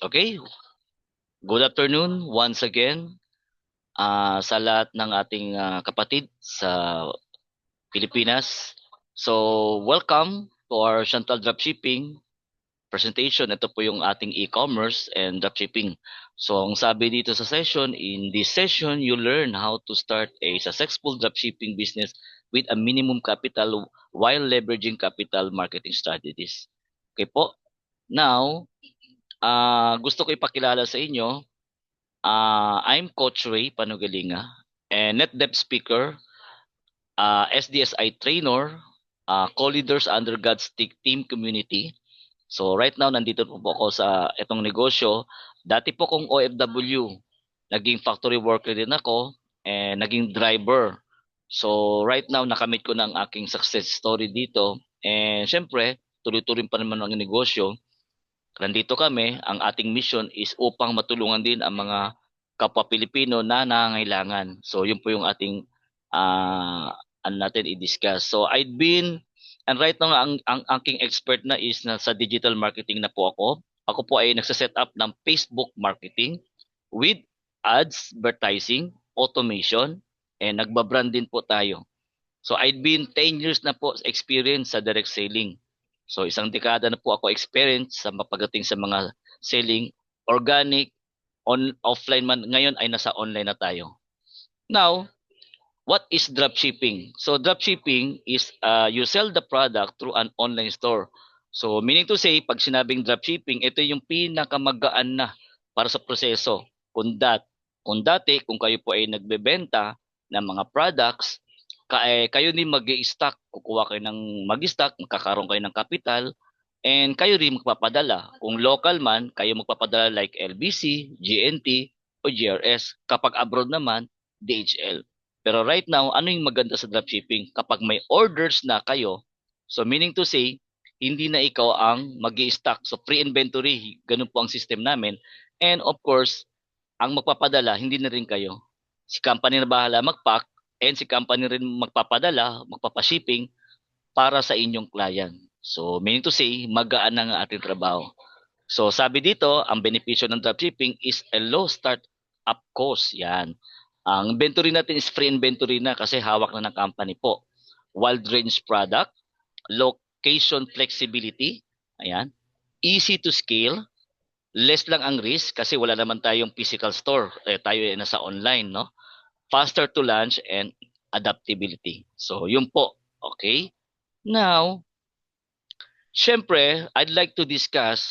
Okay, good afternoon once again sa lahat ng ating kapatid sa Pilipinas. So, welcome to our Chantal Dropshipping presentation. Ito po yung ating e-commerce and dropshipping. So, ang sabi dito sa session, in this session, you learn how to start a successful dropshipping business with a minimum capital while leveraging capital marketing strategies. Okay po. Now, gusto ko ipakilala sa inyo. I'm Coach Ray Panugalinga, and NetDev speaker, SDSI trainer, co-leaders under God's Team Community. So right now, nandito po ako sa itong negosyo. Dati po kong OFW, naging factory worker din ako, and naging driver. So right now, nakamit ko na ang aking success story dito. And syempre, tuloy-tuloy pa naman ang negosyo. Nandito kami, ang ating mission is upang matulungan din ang mga kapwa Pilipino na nangangailangan. So yun po yung ating ano natin i-discuss. So and right now ang aking expert na is na sa digital marketing na po ako. Ako po ay nagsa-set up ng Facebook marketing with ads, advertising, automation, and nagbabrand din po tayo. So I've been 10 years na po experience sa direct selling. So isang dekada na po ako experience sa pagdating sa mga selling, organic, offline man. Ngayon ay nasa online na tayo. Now, what is dropshipping? So dropshipping is you sell the product through an online store. So meaning to say, pag sinabing dropshipping, ito yung pinakamagaan na para sa proseso. Kung dati, kung kayo po ay nagbebenta ng mga products, kayo din mag-i-stock, kukuha kayo ng mag-stock, magkakaroon kayo ng capital, and kayo rin magpapadala. Kung local man, kayo magpapadala like LBC, GNT, o GRS. Kapag abroad naman, DHL. Pero right now, ano yung maganda sa dropshipping? Kapag may orders na kayo, so meaning to say, hindi na ikaw ang mag-i-stock. So pre-inventory, ganun po ang system namin. And of course, ang magpapadala, hindi na rin kayo. Si company na bahala mag-pack, and si company rin magpapadala, magpapashipping para sa inyong client. So meaning to say, magaan na ang ating trabaho. So sabi dito, ang benepisyo ng dropshipping is a low start-up cost. Yan. Ang inventory natin is free inventory na kasi hawak na ng company po. Wide range product, location flexibility, ayan, easy to scale, less lang ang risk kasi wala naman tayong physical store. Tayo ay nasa online, no? Faster to launch and adaptability. So, yun po. Okay? Now, syempre, I'd like to discuss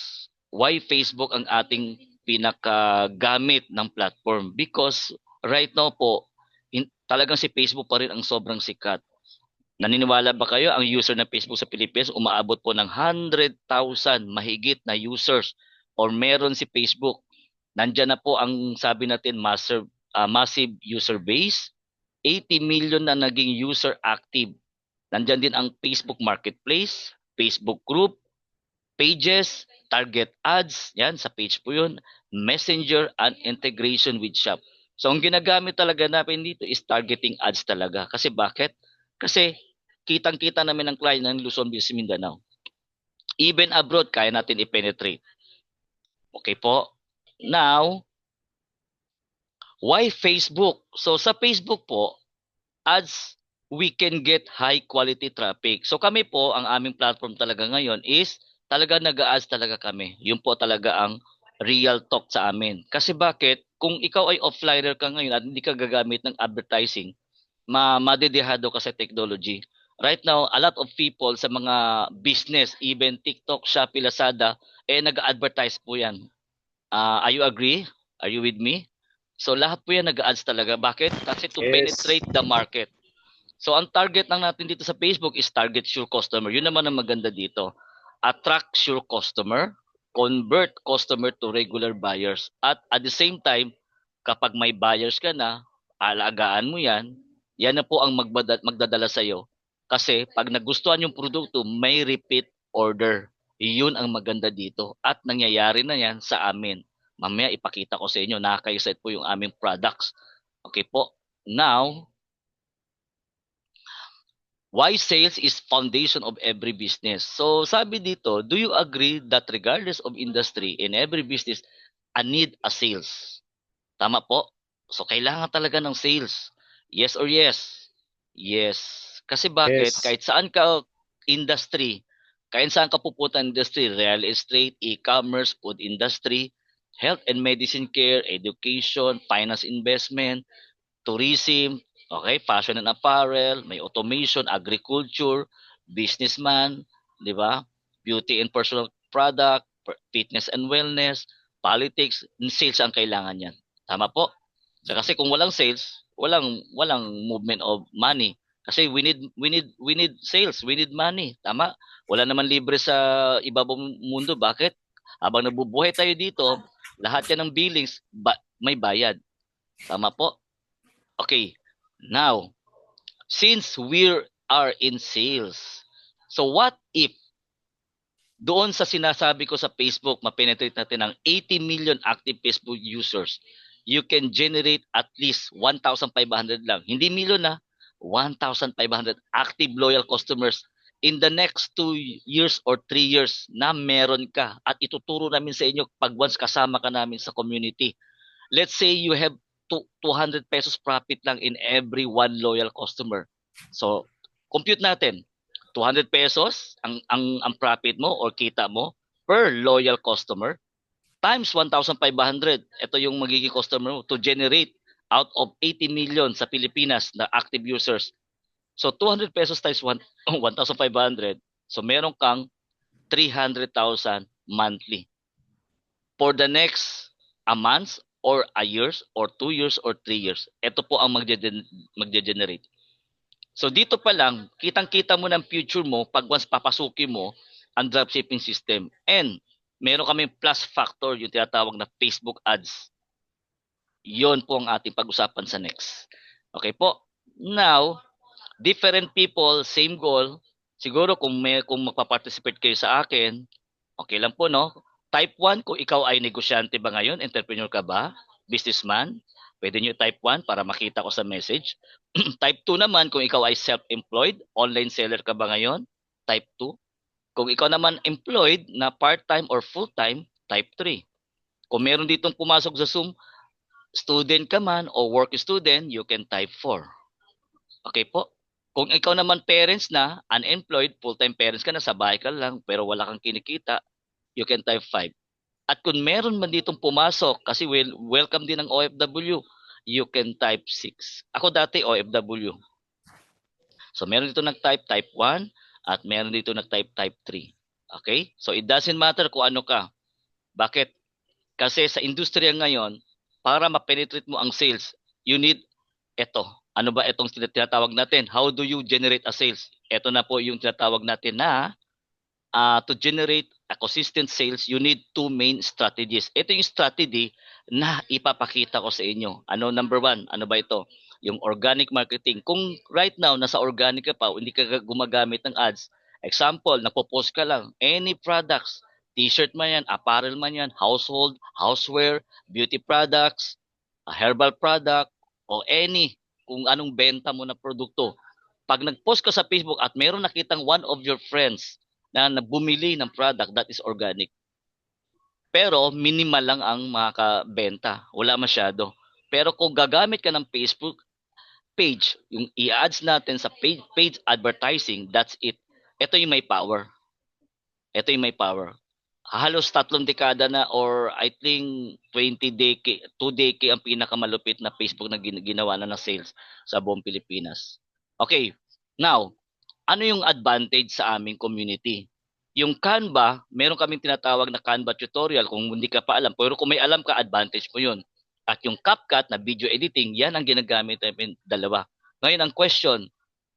why Facebook ang ating pinakagamit ng platform because right now po, talagang si Facebook pa rin ang sobrang sikat. Naniniwala ba kayo ang user ng Facebook sa Pilipinas umaabot po ng 100,000 mahigit na users or meron si Facebook. Nandiyan na po ang sabi natin massive user base, 80 million na naging user active. Nandiyan din ang Facebook Marketplace, Facebook Group, Pages, Target Ads, yan sa page po yun, Messenger and integration with Shop. So ang ginagamit talaga natin dito is targeting ads talaga. Kasi bakit? Kasi kitang-kita namin ng client ng Luzon, Visayas, Mindanao. Even abroad, kaya natin i-penetrate. Okay po? Now, why Facebook? So sa Facebook po, ads, we can get high quality traffic. So kami po, ang aming platform talaga ngayon is talaga nag-ads talaga kami. Yun po talaga ang real talk sa amin. Kasi bakit? Kung ikaw ay offliner ka ngayon at hindi ka gagamit ng advertising, madedehado ka sa technology. Right now, a lot of people sa mga business, even TikTok, Shopee, Lazada, nag-advertise po yan. Are you agree? Are you with me? So lahat po yan nag-ads talaga. Bakit? Kasi to Yes. penetrate the market. So ang target lang natin dito sa Facebook is target sure customer. Yun naman ang maganda dito. Attract sure customer, convert customer to regular buyers. At the same time, kapag may buyers ka na, alagaan mo yan, yan na po ang magdadala sa'yo. Kasi pag nagustuhan yung produkto, may repeat order. Yun ang maganda dito. At nangyayari na yan sa amin. Mamaya ipakita ko sa inyo, nakaka-excite po yung aming products. Okay po. Now, why sales is foundation of every business. So sabi dito, do you agree that regardless of industry in every business, need a sales. Tama po? So, kailangan talaga ng sales. Yes or yes? Yes. Kasi bakit? Yes. Kahit saan ka industry, kahit saan ka pupunta industry, real estate, e-commerce, food industry, health and medicine care, education, finance investment, tourism, okay, fashion and apparel, may automation, agriculture, businessman, 'di ba? Beauty and personal product, fitness and wellness, politics, sales ang kailangan niyan. Tama po? So, kasi kung walang sales, walang movement of money. Kasi we need sales, we need money. Tama? Wala naman libre sa ibabang mundo. Bakit? Habang nabubuhay tayo dito, lahat yan ng billings may bayad. Tama po? Okay. Now, since we are in sales, so what if doon sa sinasabi ko sa Facebook, ma-penetrate natin ng 80 million active Facebook users, you can generate at least 1,500 lang. Hindi million na, 1,500 active loyal customers in the next 2 years or 3 years na meron ka. At ituturo namin sa inyo pag once kasama ka namin sa community. Let's say you have 200 pesos profit lang in every one loyal customer. So, compute natin. 200 pesos ang profit mo or kita mo per loyal customer times 1,500. Ito yung magiging customer mo to generate out of 80 million sa Pilipinas na active users. So 200 pesos times 1,500. So meron kang 300,000 monthly. For the next a month or a years or 2 years or 3 years, ito po ang magde-generate. So dito pa lang, kitang-kita mo ng future mo pag once papasukin mo ang dropshipping system. And meron kaming plus factor, yung tinatawag na Facebook ads. Yon po ang ating pag-usapan sa next. Okay po? Now, different people, same goal. Siguro kung magpa-participate kayo sa akin, okay lang po, no? Type 1 kung ikaw ay negosyante ba ngayon, entrepreneur ka ba, businessman, pwede nyo type 1 para makita ko sa message. Type 2 naman kung ikaw ay self-employed, online seller ka ba ngayon, type 2. Kung ikaw naman employed na part-time or full-time, type 3. Kung meron ditong pumasok sa Zoom, student ka man o work student, you can type 4. Okay po? Kung ikaw naman parents na, unemployed, full-time parents ka na, sa bahay ka lang, pero wala kang kinikita, you can type 5. At kung meron man ditong pumasok, kasi welcome din ng OFW, you can type 6. Ako dati OFW. So meron dito nag-type type 1 at meron dito nag-type type 3. Okay? So it doesn't matter kung ano ka. Bakit? Kasi sa industriya ngayon, para ma-penetrate mo ang sales, you need ito. Ano ba itong tinatawag natin? How do you generate a sales? Ito na po yung tinatawag natin na to generate a consistent sales, you need two main strategies. Ito yung strategy na ipapakita ko sa inyo. Ano, number one? Ano ba ito? Yung organic marketing. Kung right now, nasa organic ka pa, hindi ka gumagamit ng ads. Example, nagpo-post ka lang. Any products, t-shirt man yan, apparel man yan, household, houseware, beauty products, a herbal product, o any, kung anong benta mo na produkto. Pag nag-post ka sa Facebook at meron nakitang one of your friends na bumili ng product that is organic. Pero minimal lang ang makakabenta. Wala masyado. Pero kung gagamit ka ng Facebook page, yung i-ads natin sa page advertising, that's it. Ito yung may power. Ito yung may power. Halos 3 dekada na or I think 20 decade, 2 decade ang pinakamalupit na Facebook na ginawa na ng sales sa buong Pilipinas. Okay, now, ano yung advantage sa aming community? Yung Canva, meron kaming tinatawag na Canva tutorial kung hindi ka pa alam. Pero kung may alam ka, advantage mo yun. At yung CapCut na video editing, yan ang ginagamit namin dalawa. Ngayon ang question,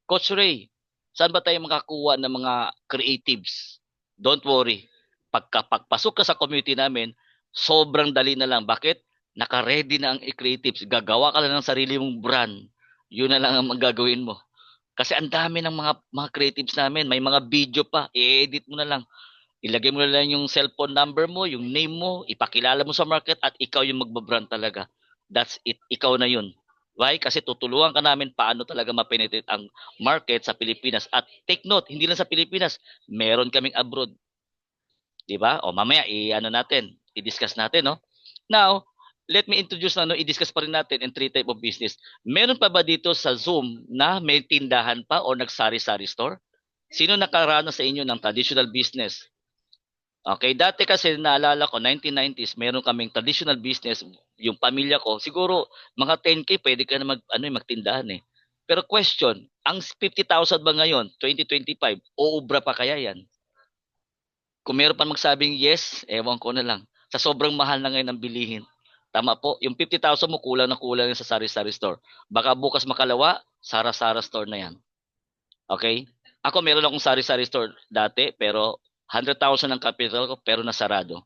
Coach Ray, saan ba tayo makakuha ng mga creatives? Don't worry. Pagpasok ka sa community namin, sobrang dali na lang. Bakit? Naka-ready na ang creatives. Gagawa ka lang ng sarili mong brand. Yun na lang ang magagawin mo. Kasi ang dami ng mga creatives namin, may mga video pa, i-edit mo na lang. Ilagay mo na lang yung cellphone number mo, yung name mo, ipakilala mo sa market at ikaw yung magbabrand talaga. That's it. Ikaw na yun. Why? Kasi tutulungan ka namin paano talaga ma-penetrate ang market sa Pilipinas. At take note, hindi lang sa Pilipinas, meron kaming abroad. 'Di ba? O mamaya i-ano natin, i-discuss natin, no? Now, let me introduce na, i-discuss pa rin natin in three type of business. Meron pa ba dito sa Zoom na may tindahan pa o nagsari-sari store? Sino nakaranas sa inyo ng traditional business? Okay, dati kasi naalala ko 1990s, meron kaming traditional business, yung pamilya ko, siguro mga 10K pwede ka na magtindahan eh. Pero question, ang 50,000 ba ngayon, 2025, uubra pa kaya yan? Kung meron pa magsabing yes, ewan ko na lang. Sa sobrang mahal na ngayon ang bilihin. Tama po, yung 50,000 mo kulang na kulang sa sari-sari store. Baka bukas makalawa, Sara-Sara store na yan. Okay? Ako meron akong sari-sari store dati, pero 100,000 ang capital ko, pero nasarado.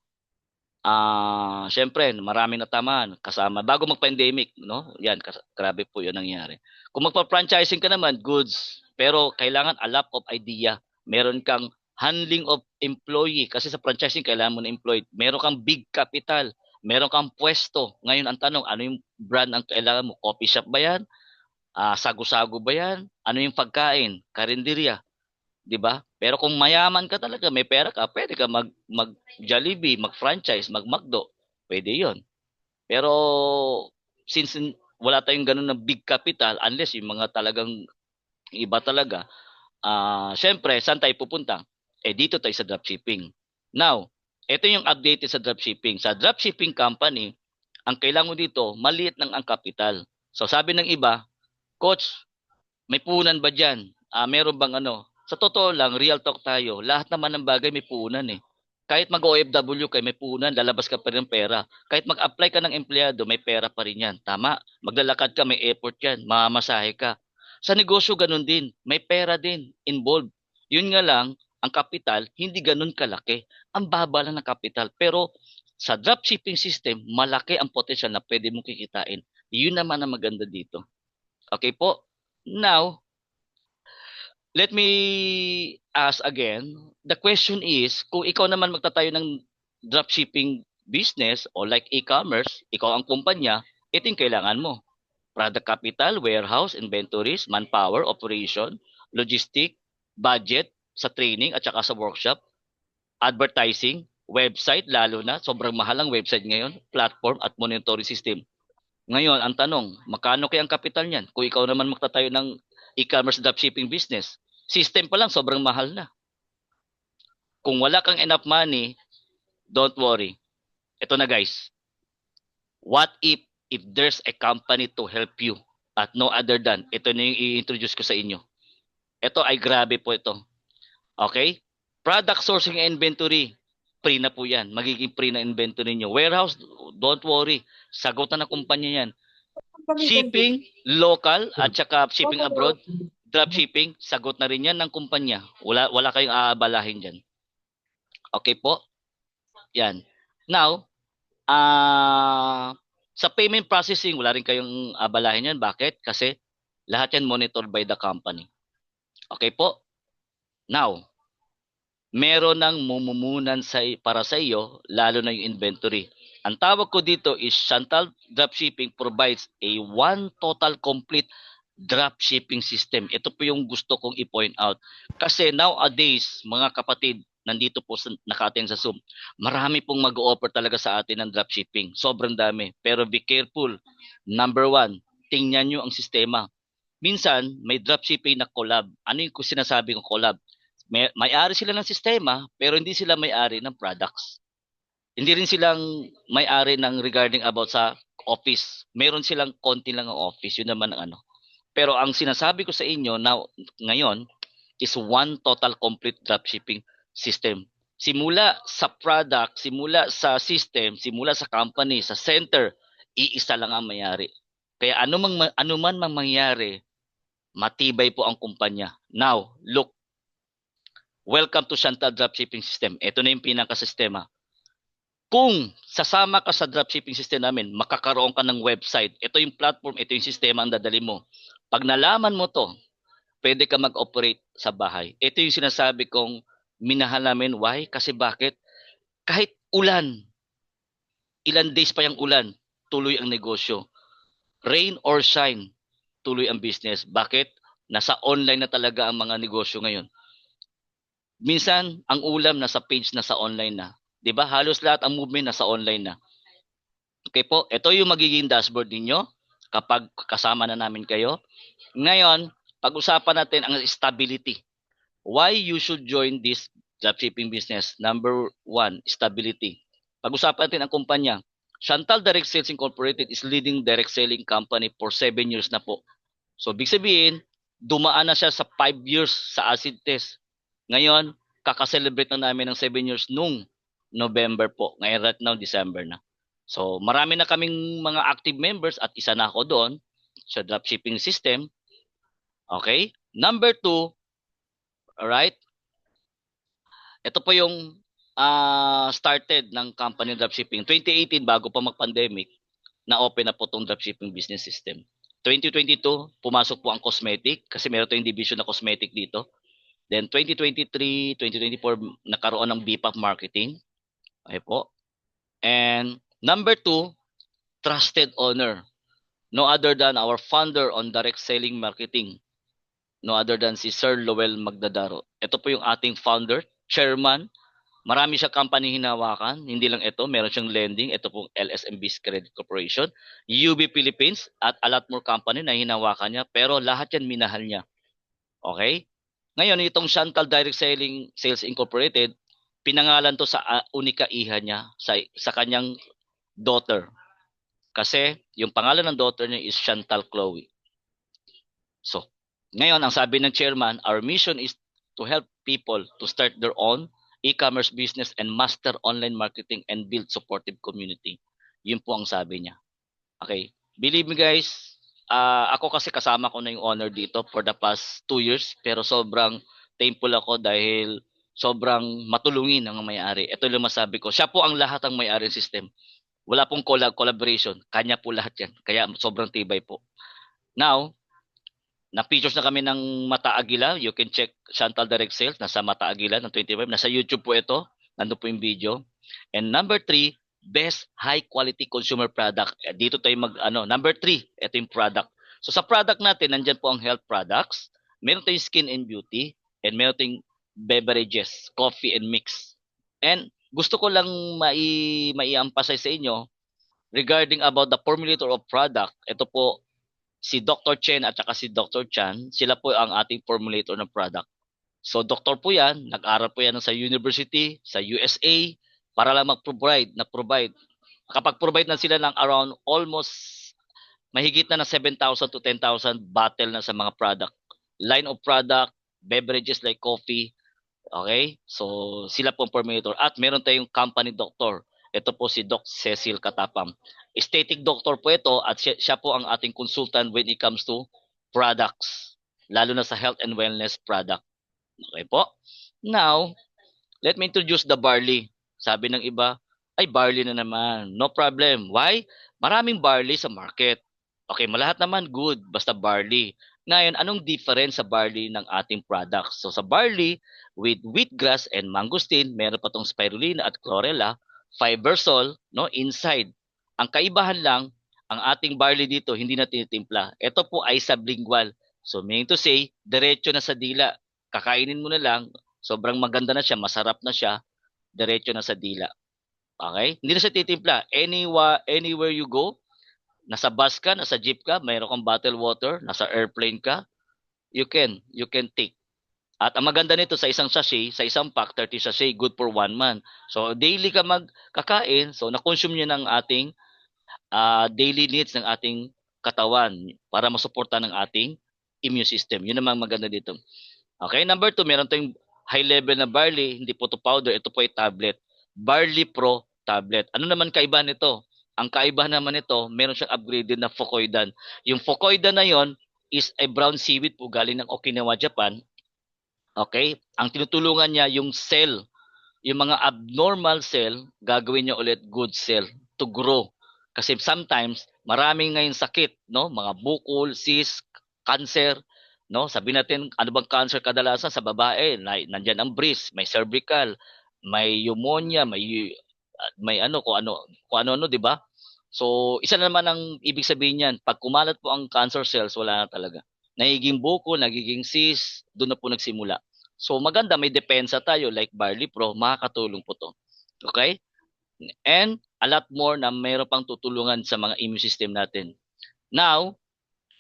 Syempre, maraming natamaan kasama bago mag-pandemic, no? Yan, grabe po 'yun nangyari. Kung magpa-franchising ka naman, goods, pero kailangan a lot of idea. Meron kang handling of employee kasi sa franchising kailangan mo na employed. Meron kang big capital, meron kang pwesto. Ngayon ang tanong, ano yung brand ang kailangan mo? Coffee shop ba 'yan? Sagu-sagu ba 'yan? Ano yung pagkain? Karinderya, 'di ba? Pero kung mayaman ka talaga, may pera ka, pwede ka mag Jollibee, mag-franchise, mag-McDo. Pwede 'yon. Pero since wala tayong ganun na big capital unless yung mga talagang iba talaga, syempre saan tayo pupunta? Dito tayo sa dropshipping. Now, ito yung update sa dropshipping. Sa dropshipping company, ang kailangan mo dito, maliit lang ang capital. So sabi ng iba, coach, may puhunan ba diyan? Meron bang ano? Sa totoo lang, real talk tayo. Lahat naman ng bagay may puhunan eh. Kahit mag-OFW ka, may puhunan, lalabas ka pa rin ng pera. Kahit mag-apply ka ng empleyado, may pera pa rin yan. Tama. Maglalakad ka, may effort yan. Mamamasahe ka. Sa negosyo, ganun din. May pera din involved. Yun nga lang, ang kapital, hindi ganun kalaki. Ang baba lang ng kapital. Pero sa dropshipping system, malaki ang potential na pwede mong kikitain. Yun naman ang maganda dito. Okay po? Now, let me ask again. The question is, kung ikaw naman magtatayo ng dropshipping business o like e-commerce, ikaw ang kumpanya, ito yung kailangan mo. Product capital, warehouse, inventories, manpower, operation, logistic, budget sa training at saka sa workshop, advertising, website, lalo na, sobrang mahal ang website ngayon, platform at monitoring system. Ngayon, ang tanong, magkano kaya ang capital niyan? Kung ikaw naman magtatayo ng e-commerce dropshipping business, system pa lang sobrang mahal na. Kung wala kang enough money, don't worry. Ito na guys. What if there's a company to help you at no other than, ito na yung i-introduce ko sa inyo. Ito ay grabe po ito. Okay? Product sourcing and inventory. Free na po yan. Magiging free na inventory nyo. Warehouse, don't worry. Sagutan na kumpanya yan. Shipping, local, at saka shipping abroad, dropshipping, sagot na rin yan ng kumpanya. Wala kayong aabalahin dyan. Okay po? Yan. Now, sa payment processing, wala rin kayong abalahin yan. Bakit? Kasi lahat yan monitored by the company. Okay po? Now, meron ng mumumunan para sa iyo, lalo na yung inventory. Ang tawag ko dito is Chantal Dropshipping provides a one total complete dropshipping system. Ito po yung gusto kong i-point out. Kasi nowadays, mga kapatid, nandito po naka-attend sa Zoom, marami pong mag-o-offer talaga sa atin ng dropshipping. Sobrang dami. Pero be careful. Number one, tingnan nyo ang sistema. Minsan, may dropshipping na collab. Ano yung sinasabi kong collab? May-ari sila ng sistema, pero hindi sila may-ari ng products. Hindi rin silang may-ari ng regarding about sa office. Meron silang konti lang ang office. Yun naman ang ano. Pero ang sinasabi ko sa inyo ngayon is one total complete dropshipping system. Simula sa product, simula sa system, simula sa company, sa center, iisa lang ang may-ari. Kaya ano man mangyari, matibay po ang kumpanya. Now, look, welcome to Chantal Dropshipping System. Ito na yung pinaka-sistema. Kung sasama ka sa dropshipping system namin, makakaroon ka ng website. Ito yung platform, ito yung sistema ang dadali mo. Pag nalaman mo to, pwede ka mag-operate sa bahay. Ito yung sinasabi kong minahal namin. Why? Kasi bakit? Kahit ulan, ilan days pa yung ulan, tuloy ang negosyo. Rain or shine, tuloy ang business. Bakit? Nasa online na talaga ang mga negosyo ngayon. Minsan, ang ulam nasa page na sa online na. 'Di ba? Halos lahat ang movement nasa online na. Okay po, ito yung magiging dashboard ninyo kapag kasama na namin kayo. Ngayon, pag-usapan natin ang stability. Why you should join this dropshipping business? Number one, stability. Pag-usapan natin ang kumpanya. Chantal Direct Sales Incorporated is leading direct selling company for 7 years na po. So, big sabihin, dumaan na siya sa 5 years sa acid test. Ngayon, kakaselebrate na namin ng 7 years nung November po. Ngayon right now, December na. So, marami na kaming mga active members at isa na ako doon sa dropshipping system. Okay? Number two, alright, ito po yung started ng company dropshipping. 2018, bago pa mag-pandemic, na-open na po itong dropshipping business system. 2022, pumasok po ang cosmetic kasi meron tayong division na cosmetic dito. Then 2023, 2024, nakaroon ng BPAP marketing. Okay po. And number two, trusted owner. No other than our founder on direct selling marketing. No other than si Sir Lowell Magdadaro. Ito po yung ating founder, chairman. Marami siya company hinawakan. Hindi lang ito, meron siyang lending. Ito pong LSMB Credit Corporation, UB Philippines, at a lot more company na hinawakan niya. Pero lahat yan minahal niya. Okay? Ngayon, itong Chantal Direct Selling Sales Incorporated, pinangalan to sa unika iha niya, sa kanyang daughter. Kasi yung pangalan ng daughter niya is Chantal Chloe. So, ngayon, ang sabi ng chairman, our mission is to help people to start their own e-commerce business and master online marketing and build supportive community. Yun po ang sabi niya. Okay. Believe me guys, ako kasi kasama ko na yung owner dito for the past 2 years, pero sobrang thankful ako dahil sobrang matulungin ang may-ari. Ito yung masabi ko. Siya po ang lahat ng may-ari system. Wala pong collaboration. Kanya po lahat yan. Kaya sobrang tibay po. Now, na-features na kami ng Mata Aguila. You can check Chantal Direct Sales. Nasa Mata Aguila ng 25. Nasa YouTube po ito. Nandun po yung video. And number 3, best high quality consumer product. Dito tayo number 3, ito yung product. So sa product natin, nandyan po ang health products. Meron tayong skin and beauty. And meron tayong beverages, coffee and mix. And gusto ko lang mai-emphasize sa inyo regarding about the formulator of product. Ito po, si Dr. Chen at saka si Dr. Chan, sila po ang ating formulator ng product. So, doktor po yan, nag-aral po yan sa university, sa USA, para lang provide. Kapag provide na sila ng around almost mahigit na 7,000 to 10,000 bottle na sa mga product. Line of product, beverages like coffee. Okay? So, sila po ang formulator. At meron tayong company doctor. Ito po si Doc Cecil Katapam. Aesthetic doctor po ito at siya po ang ating consultant when it comes to products. Lalo na sa health and wellness product. Okay po? Now, let me introduce the barley. Sabi ng iba, ay barley na naman. No problem. Why? Maraming barley sa market. Okay, malahat naman good, basta barley. Ngayon, anong difference sa barley ng ating products? So sa barley, with wheatgrass and mangosteen, meron pa tong spirulina at chlorella, fibersol, no, inside. Ang kaibahan lang, ang ating barley dito, hindi na tinitimpla. Ito po ay sublingual. So meaning to say, diretso na sa dila. Kakainin mo na lang, sobrang maganda na siya, masarap na siya, diretso na sa dila. Okay? Hindi na siya titimpla. Anywhere you go, nasa bus ka, nasa jeep ka, mayroon kang bottled water, nasa airplane ka, you can take. At ang maganda nito sa isang sachet, sa isang pack, 30 sachet, good for 1 month. So, daily ka magkakain, so na-consume niya ng ating daily needs ng ating katawan para masuporta ng ating immune system. Yun naman maganda dito. Okay, number 2, meron tayong high level na barley, hindi po to powder, ito po ay tablet. Barley Pro tablet. Ano naman kaibahan nito? Ang kaibahan naman nito, meron siyang upgraded na Fukoidan. Yung Fukoidan na yon is a brown seaweed po galing ng Okinawa, Japan. Okay? Ang tinutulungan niya yung cell, yung mga abnormal cell, gagawin niya ulit good cell to grow. Kasi sometimes, maraming ngayon sakit, no? Mga bukol, cyst, cancer, no? Sabi natin, ano bang cancer kadalasan sa babae? Nandiyan ang breast, may cervical, may pneumonia, may kung ano, 'di ba? So, isa na naman ang ibig sabihin niyan, pag kumalat po ang cancer cells, wala na talaga. Nagiging bukol, nagiging cyst, doon na po nagsimula. So, maganda, may depensa tayo like Barley Pro, makakatulong po to. Okay? And a lot more na meron pang tutulungan sa mga immune system natin. Now,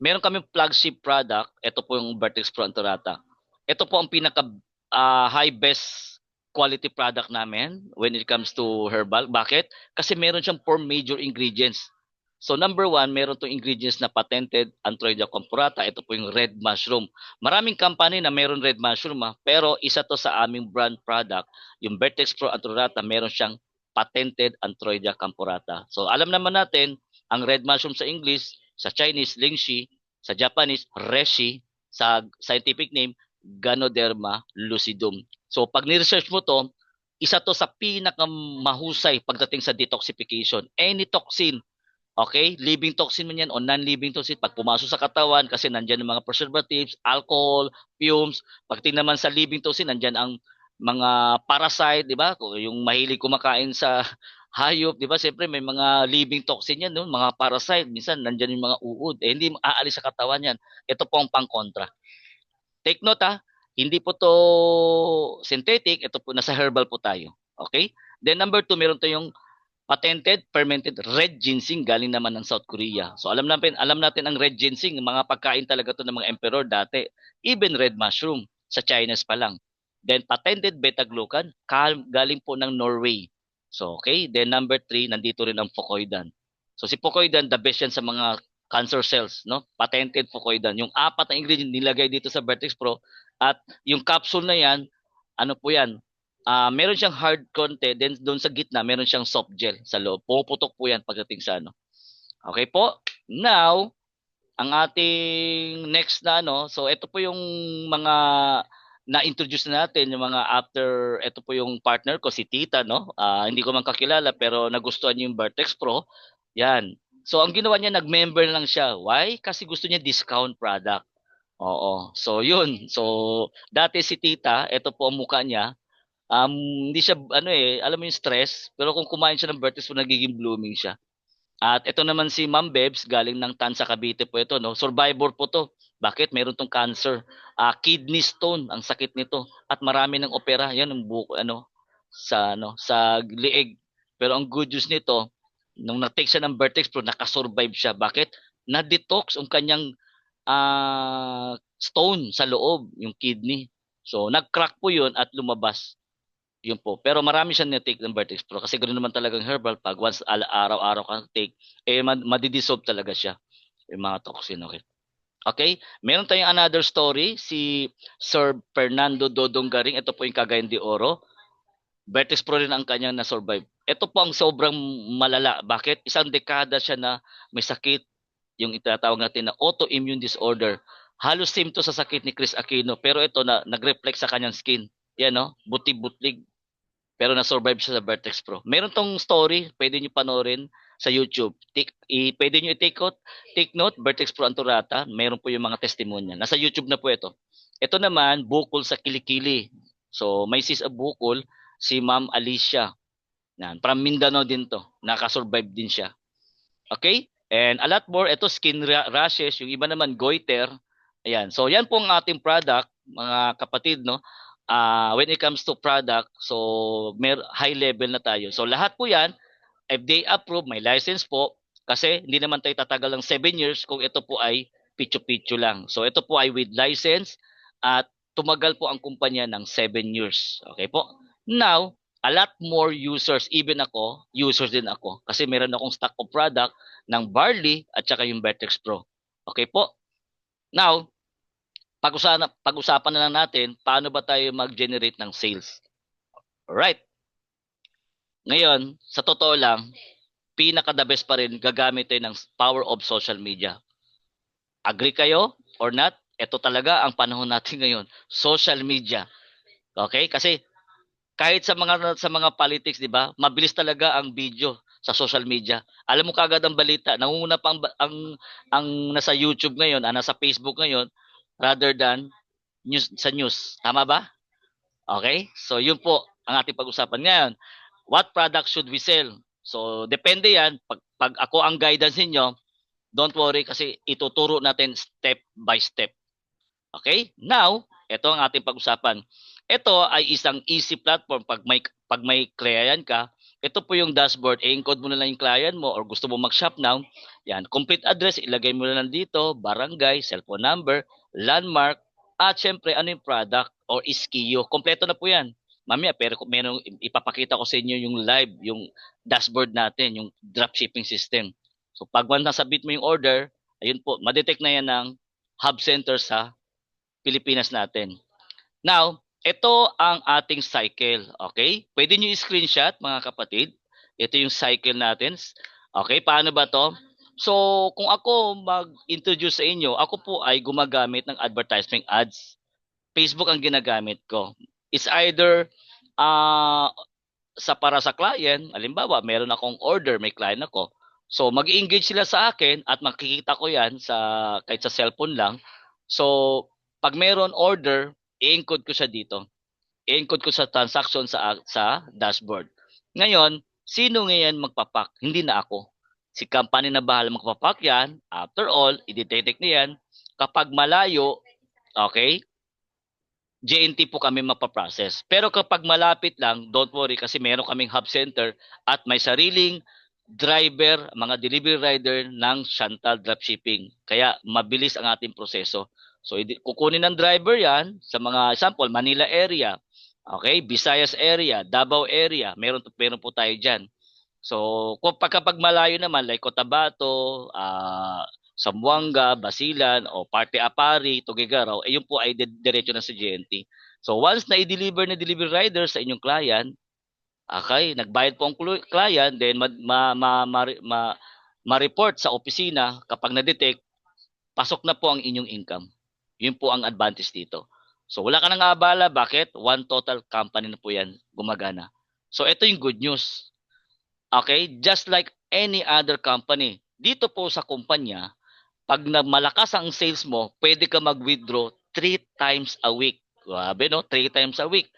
meron kaming flagship product. Ito po yung Vertex Pro Antorata. Ito po ang pinaka high best quality product namin when it comes to herbal. Bakit? Kasi meron siyang 4 major ingredients. So number one, meron tong ingredients na patented Antroidia compurata. Ito po yung red mushroom. Maraming company na meron red mushroom pero isa to sa aming brand product, yung Vertex Pro Antorata, meron siyang patented Antroidia compurata. So alam naman natin, ang red mushroom sa English, sa Chinese, lingxi, sa Japanese, reishi, sa scientific name, Ganoderma lucidum. So pag ni-research mo to, isa to sa pinakamahusay pagdating sa detoxification. Any toxin, okay? Living toxin man yan o non-living toxin, pag pumasok sa katawan, kasi nandyan ang mga preservatives, alcohol, fumes. Pagdating naman sa living toxin, nandyan ang mga parasite, di ba? Yung mahilig kumakain sa hayop, di ba? Siyempre may mga living toxin yan, no? Mga parasite, minsan nandyan yung mga uod. Hindi aalis sa katawan yan. Ito po ang pang-kontra. Take note hindi po to synthetic, ito po nasa herbal po tayo. Okay? Then number two, meron tayong patented fermented red ginseng galing naman ng South Korea. So alam natin ang red ginseng, mga pagkain talaga to ng mga emperor dati. Even red mushroom sa Chinese pa lang. Then patented beta-glucan galing po ng Norway. So okay, then number three, nandito rin ang Fucoidan. So si Fucoidan, the best yan sa mga cancer cells, no? Patented Fucoidan. Yung apat na ingredient nilagay dito sa Vertex Pro at yung capsule na yan, ano po yan? Meron siyang hard content, then doon sa gitna meron siyang soft gel sa loob. Puputok po yan pagdating sa ano. Okay po? Now, ang ating next na ano, so ito po yung mga na-introduce na natin, yung mga after, ito po yung partner ko, si Tita, no? Hindi ko man kakilala, pero nagustuhan niya yung Vertex Pro. Yan. So, ang ginawa niya, nag-member lang siya. Why? Kasi gusto niya discount product. Oo. So, yun. So, dati si Tita, ito po ang mukha niya. Hindi siya, alam mo yung stress, pero kung kumain siya ng Vertex Pro, nagiging blooming siya. At ito naman si Ma'am Bebs, galing ng Tansa Cavite po ito, no? Survivor po to. Bakit? Meron tong cancer. Kidney stone ang sakit nito at marami ng opera. Yan ang buko sa lieg. Pero ang good news nito, nung na-take siya ng Vertex Pro, nakasurvive siya. Bakit? Na-detox ang kanyang stone sa loob, yung kidney. So, nag-crack po yun at lumabas. Yun po. Pero marami siyang na-take ng Vertex Pro kasi ganoon naman talagang herbal. Pag once araw-araw ka take, madidissolve talaga siya. Yung mga toxin, okay? Okay? Meron tayong another story, si Sir Fernando Dodong Garing. Ito po yung Cagayan de Oro. Vertex Pro rin ang kanyang na-survive. Ito po ang sobrang malala. Bakit? Isang dekada siya na may sakit, yung itatawag natin na autoimmune disorder. Halos same to sa sakit ni Chris Aquino, pero ito na nag-reflect sa kanyang skin. Yan, no? Buti-butlig, pero na-survive siya sa Vertex Pro. Meron tong story, pwede nyo panoorin sa YouTube. Pwede nyo take note, Vertex Pro Antorata, meron po yung mga testimonya. Nasa YouTube na po ito. Ito naman, bukol sa kilikili. So, may sis a bukol, si Ma'am Alicia. Yan, from Mindanao din to. Nakasurvive din siya. Okay? And a lot more, ito skin rashes, yung iba naman goiter. Ayan. So, yan po ang ating product, mga kapatid, no? When it comes to product, so high level na tayo. So lahat po yan, FDA approved, may license po, kasi hindi naman tayo tatagal ng 7 years kung ito po ay pichu-pichu lang. So ito po ay with license at tumagal po ang kumpanya ng 7 years. Okay po? Now, a lot more users, even ako, users din ako, kasi meron akong stock of product ng Barley at saka yung Vertex Pro. Okay po? Now, pag-usapan na lang natin paano ba tayo mag-generate ng sales. Alright. Ngayon, sa totoo lang, pinaka-the best pa rin gagamit tayo ng power of social media. Agree kayo or not? Ito talaga ang panahon natin ngayon. Social media. Okay? Kasi kahit sa mga politics, 'di ba? Mabilis talaga ang video sa social media. Alam mo kaagad ang balita. Nangunguna pa ang nasa YouTube ngayon, nasa Facebook ngayon rather than news. Tama ba? Okay? So, yun po ang ating pag-usapan ngayon. What product should we sell? So, depende yan. Pag ako ang guidance ninyo, don't worry kasi ituturo natin step by step. Okay? Now, ito ang ating pag-usapan. Ito ay isang easy platform pag may client ka, ito po yung dashboard. I-encode mo na lang yung client mo or gusto mo mag-shop now. Yan, complete address, ilagay mo na lang dito, barangay, cellphone number, landmark, at syempre ano yung product or SKU. Kompleto na po yan. Mamaya, pero kung meron, ipapakita ko sa inyo yung live, yung dashboard natin, yung dropshipping system. So pag nasabit mo yung order, ayun po, madetect na yan ng hub center sa Pilipinas natin. Now, ito ang ating cycle. Okay? Pwede nyo i-screenshot, mga kapatid. Ito yung cycle natin. Okay, paano ba to? So, kung ako mag-introduce sa inyo, ako po ay gumagamit ng advertisement ads. Facebook ang ginagamit ko. It's either para sa client, halimbawa, meron akong order, may client ako. So, mag-engage sila sa akin at makikita ko yan kahit sa cellphone lang. So, pag meron order, i-encode ko siya dito. I-encode ko sa transaction sa dashboard. Ngayon, sino ngayon magpapak? Hindi na ako. Si company na bahala magpapak yan. After all, i-detect na yan. Kapag malayo, okay, JNT po kami mapaprocess. Pero kapag malapit lang, don't worry kasi meron kaming hub center at may sariling driver, mga delivery rider ng Chantal Dropshipping. Kaya mabilis ang ating proseso. So kukunin ng driver yan sa mga example, Manila area, okay, Visayas area, Davao area, meron po tayo dyan. So, kapag malayo naman, like Cotabato, Zamboanga, Basilan, o Parte Apari, Tuguegarao, yun po ay diretso na sa GNT. So, once na i-deliver na delivery rider sa inyong client, okay, nagbayad po ang client, then ma-report sa opisina kapag na-detect, pasok na po ang inyong income. Yun po ang advantage dito. So, wala ka nang abala. Bakit? One total company na po yan gumagana. So, ito yung good news. Okay? Just like any other company. Dito po sa kumpanya, pag malakas ang sales mo, pwede ka mag-withdraw 3 times a week. Grabe, no? 3 times a week.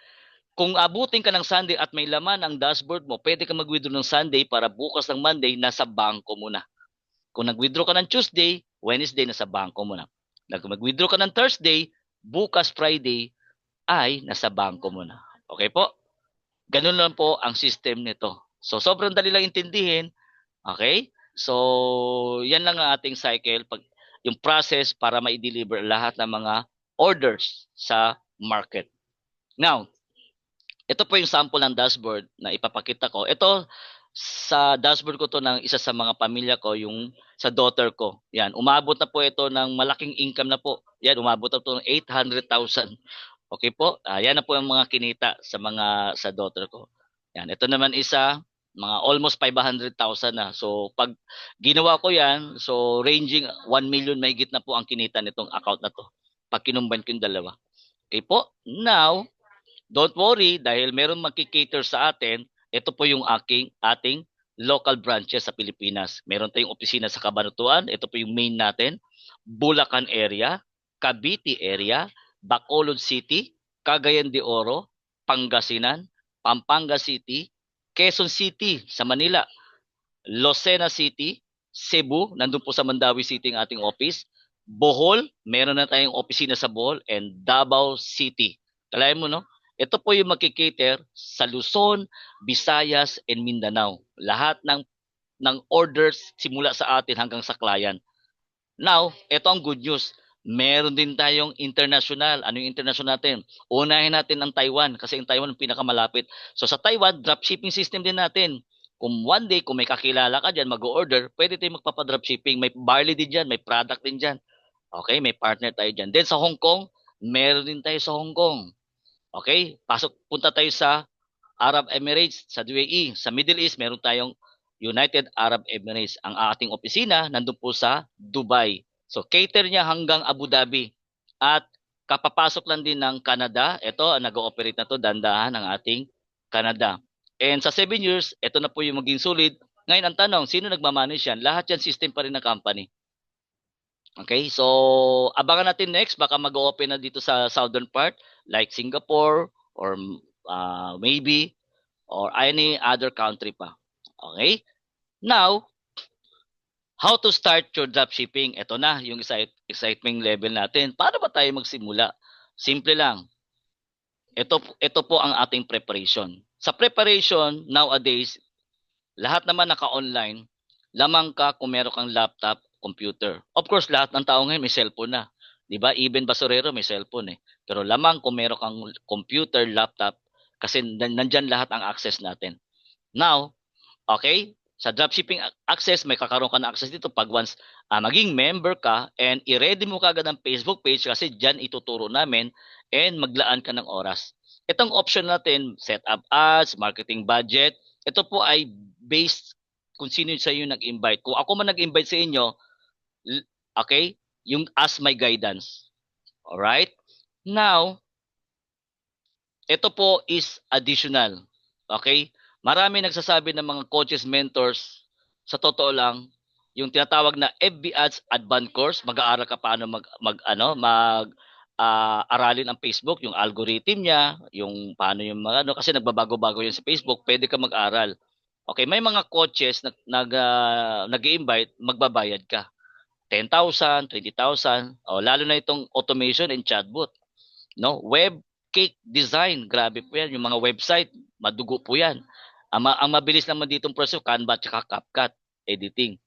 Kung abutin ka ng Sunday at may laman ang dashboard mo, pwede ka mag-withdraw ng Sunday para bukas ng Monday, nasa bangko mo na. Kung nag-withdraw ka ng Tuesday, Wednesday, nasa bangko mo na. Kung mag-withdraw ka ng Thursday, bukas Friday, ay nasa bangko mo na. Okay po? Ganun lang po ang system nito. So, sobrang dali lang intindihin. Okay? So, yan lang ang ating cycle. Yung process para ma-deliver lahat ng mga orders sa market. Now, ito po yung sample ng dashboard na ipapakita ko. Ito, sa dashboard ko to ng isa sa mga pamilya ko, yung sa daughter ko. Yan, umabot na po ito ng malaking income na po. Yan, umabot na po ng 800,000. Okay po? Yan na po ang mga kinita sa daughter ko. Yan, ito naman isa, mga almost 500,000 na. So, pag ginawa ko yan, so ranging 1 million mahigit na po ang kinita nitong account na to. Pag kinumbine ko yung dalawa. Okay po? Now, don't worry dahil meron magki-cater sa atin. Ito po yung ating local branches sa Pilipinas. Meron tayong opisina sa Cabanatuan. Ito po yung main natin. Bulacan area, Cavite area, Bacolod City, Cagayan de Oro, Pangasinan, Pampanga City, Quezon City sa Manila, Lucena City, Cebu, nandun po sa Mandawi City ang ating office, Bohol, meron na tayong opisina sa Bohol, and Davao City. Kalayan mo, no? Ito po yung magkikater sa Luzon, Visayas, and Mindanao. Lahat ng orders simula sa atin hanggang sa client. Now, ito ang good news. Meron din tayong international. Ano yung international natin? Unahin natin ang Taiwan kasi ang Taiwan ang pinakamalapit. So sa Taiwan, dropshipping system din natin. Kung one day, kung may kakilala ka dyan, mag-order, pwede tayong magpapadropshipping. May barley din dyan, may product din dyan. Okay, may partner tayo dyan. Then sa Hong Kong, meron din tayo sa Hong Kong. Okay, punta tayo sa Arab Emirates, sa UAE. Sa Middle East, meron tayong United Arab Emirates. Ang ating opisina nandun po sa Dubai. So cater niya hanggang Abu Dhabi. At kapapasok lang din ng Canada. Ito, nag-ooperate na to, dandahan ng ating Canada. And sa 7 years, ito na po yung maging solid. Ngayon ang tanong, sino nagmamanage yan? Lahat yan system pa rin ng company. Okay, so abangan natin next. Baka mag-open na dito sa southern part like Singapore or maybe or any other country pa. Okay? Now, how to start your dropshipping? Ito na yung excitement level natin. Paano ba tayo magsimula? Simple lang. Ito po ang ating preparation. Sa preparation, nowadays, Lahat naman naka-online. Lamang ka kung meron kang laptop, computer. Of course, lahat ng tao ngayon may cellphone na. 'Di ba? Even basurero may cellphone eh. Pero lamang kung meron kang computer, laptop, kasi nandiyan lahat ang access natin. Now, okay? Sa dropshipping access, may kakaroon ka na access dito pag once maging member ka and i-ready mo kagad ang Facebook page kasi dyan ituturo namin and maglaan ka ng oras. Itong option natin, set up ads, marketing budget, ito po ay based kung sino sa inyo nag-invite. Kung ako man nag-invite sa inyo, okay, yung as my guidance. Alright? Now, ito po is additional. Okay? Marami nagsasabi ng mga coaches, mentors, sa totoo lang, yung tinatawag na FB Ads Advanced Course, mag-aaral ka paano aralin ang Facebook, yung algorithm niya, yung paano yung mga ano, kasi nagbabago-bago yun sa Facebook, pwede ka mag-aral. Okay, may mga coaches nag-i-invite, magbabayad ka. 10,000, 20,000, lalo na itong automation and chatbot. No? Web cake design, grabe po yan. Yung mga website, madugo po yan. Ang mabilis naman ditong proseso, Canva at CapCut editing.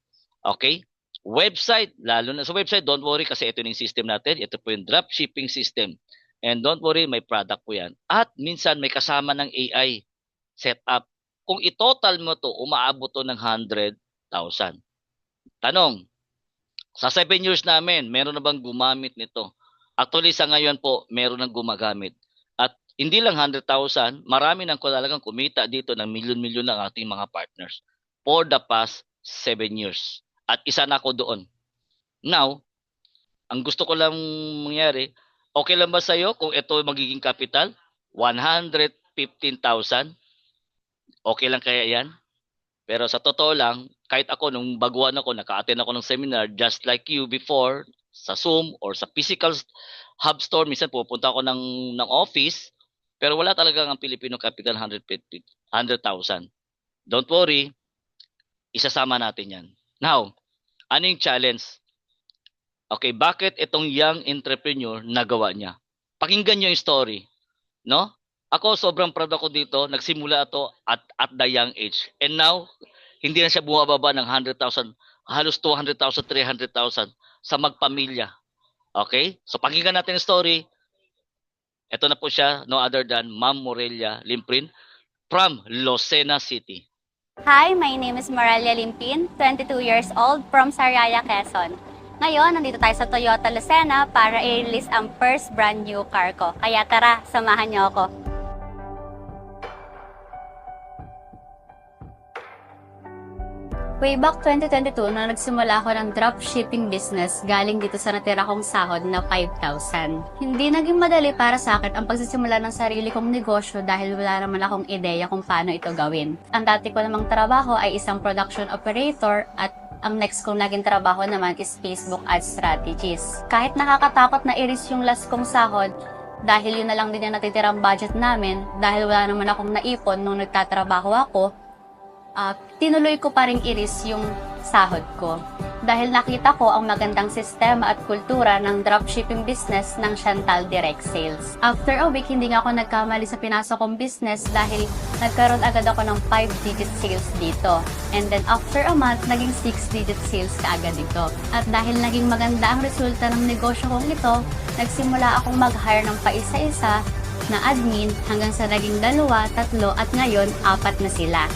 Okay? Website, lalo na sa website, don't worry kasi ito yung system natin. Ito po yung dropshipping system. And don't worry, may product po yan. At minsan may kasama ng AI setup. Kung i-total mo to, umaabot to ng 100,000. Tanong, sa 7 years namin, meron na bang gumamit nito? Actually, sa ngayon po, meron nang gumagamit. At hindi lang 100,000, marami nang talagang kumita dito ng milyon-milyon ng ating mga partners for the past 7 years. At isa na ako doon. Now, ang gusto ko lang mangyari, okay lang ba sa'yo kung ito magiging capital? 115,000? Okay lang kaya yan? Pero sa totoo lang, kahit ako nung baguhan ako, naka-attend ako ng seminar just like you before, sa Zoom or sa physical hub store, minsan pupunta ako ng office, pero wala talaga ang Filipino Capital 150, 100,000. Don't worry, isasama natin yan. Now, ano yung challenge? Okay, bakit itong young entrepreneur nagawa niya? Pakinggan niyo yung story, no? Ako sobrang proud ako dito. Nagsimula ito at the young age. And now, hindi na siya bumababa ng 100,000, halos 200,000, 300,000 sa magpamilya. Okay? So pakinggan natin yung story. Ito na po siya, no other than Ma'am Morelia Limprin from Lucena City. Hi, my name is Morelia Limpin, 22 years old, from Sariaya, Quezon. Ngayon, nandito tayo sa Toyota Lucena para i-release ang first brand new car ko. Kaya tara, samahan niyo ako. Way back 2022, na nagsimula ako ng dropshipping business galing dito sa natira kong sahod na 5,000. Hindi naging madali para sa akin ang pagsisimula ng sarili kong negosyo dahil wala naman akong ideya kung paano ito gawin. Ang dati ko namang trabaho ay isang production operator at ang next kong naging trabaho naman is Facebook ad strategies. Kahit nakakatakot na i-reach yung last kong sahod, dahil yun na lang din yung natitirang budget namin, dahil wala naman akong naipon nung nagtatrabaho ako, tinuloy ko pa rin iris yung sahod ko. Dahil nakita ko ang magandang sistema at kultura ng dropshipping business ng Chantal Direct Sales. After a week, hindi nga ako nagkamali sa pinasok kong business dahil nagkaroon agad ako ng 5-digit sales dito. And then after a month, naging 6-digit sales kaagad dito. At dahil naging maganda ang resulta ng negosyo kong ito, nagsimula akong mag-hire ng paisa-isa na admin hanggang sa naging 2, 3 at ngayon 4 na sila.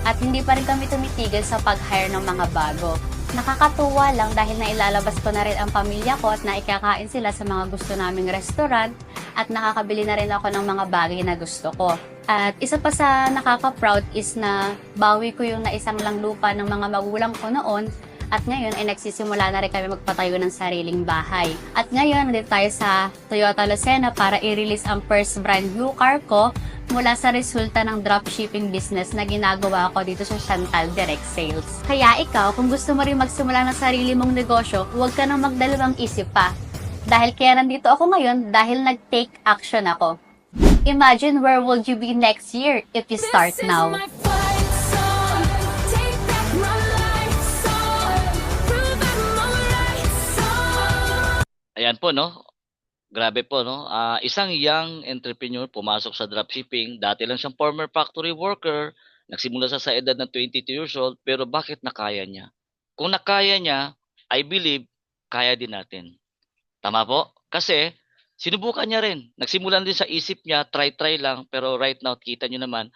At hindi pa rin kami tumitigil sa pag-hire ng mga bago. Nakakatuwa lang dahil nailalabas ko na rin ang pamilya ko at naikakain sila sa mga gusto naming restaurant at nakakabili na rin ako ng mga bagay na gusto ko. At isa pa sa nakaka-proud is na bawi ko yung naisang lang lupa ng mga magulang ko noon at ngayon ay nagsisimula na rin kami magpatayo ng sariling bahay. At ngayon, nandito tayo sa Toyota Lucena para i-release ang first brand new car ko mula sa resulta ng dropshipping business na ginagawa ko dito sa Chantal Direct Sales. Kaya ikaw, kung gusto mo rin magsimula ng sarili mong negosyo, huwag ka nang magdalawang isip pa. Dahil kaya nandito ako ngayon dahil nag-take action ako. Imagine where would you be next year if you start now. Ayan po, no? Grabe po, no? Isang young entrepreneur pumasok sa dropshipping. Dati lang siyang former factory worker. Nagsimula siya sa edad ng 22 years old, pero bakit nakaya niya? Kung nakaya niya, I believe, kaya din natin. Tama po? Kasi, sinubukan niya rin. Nagsimulan din sa isip niya, try lang, pero right now, kita niyo naman,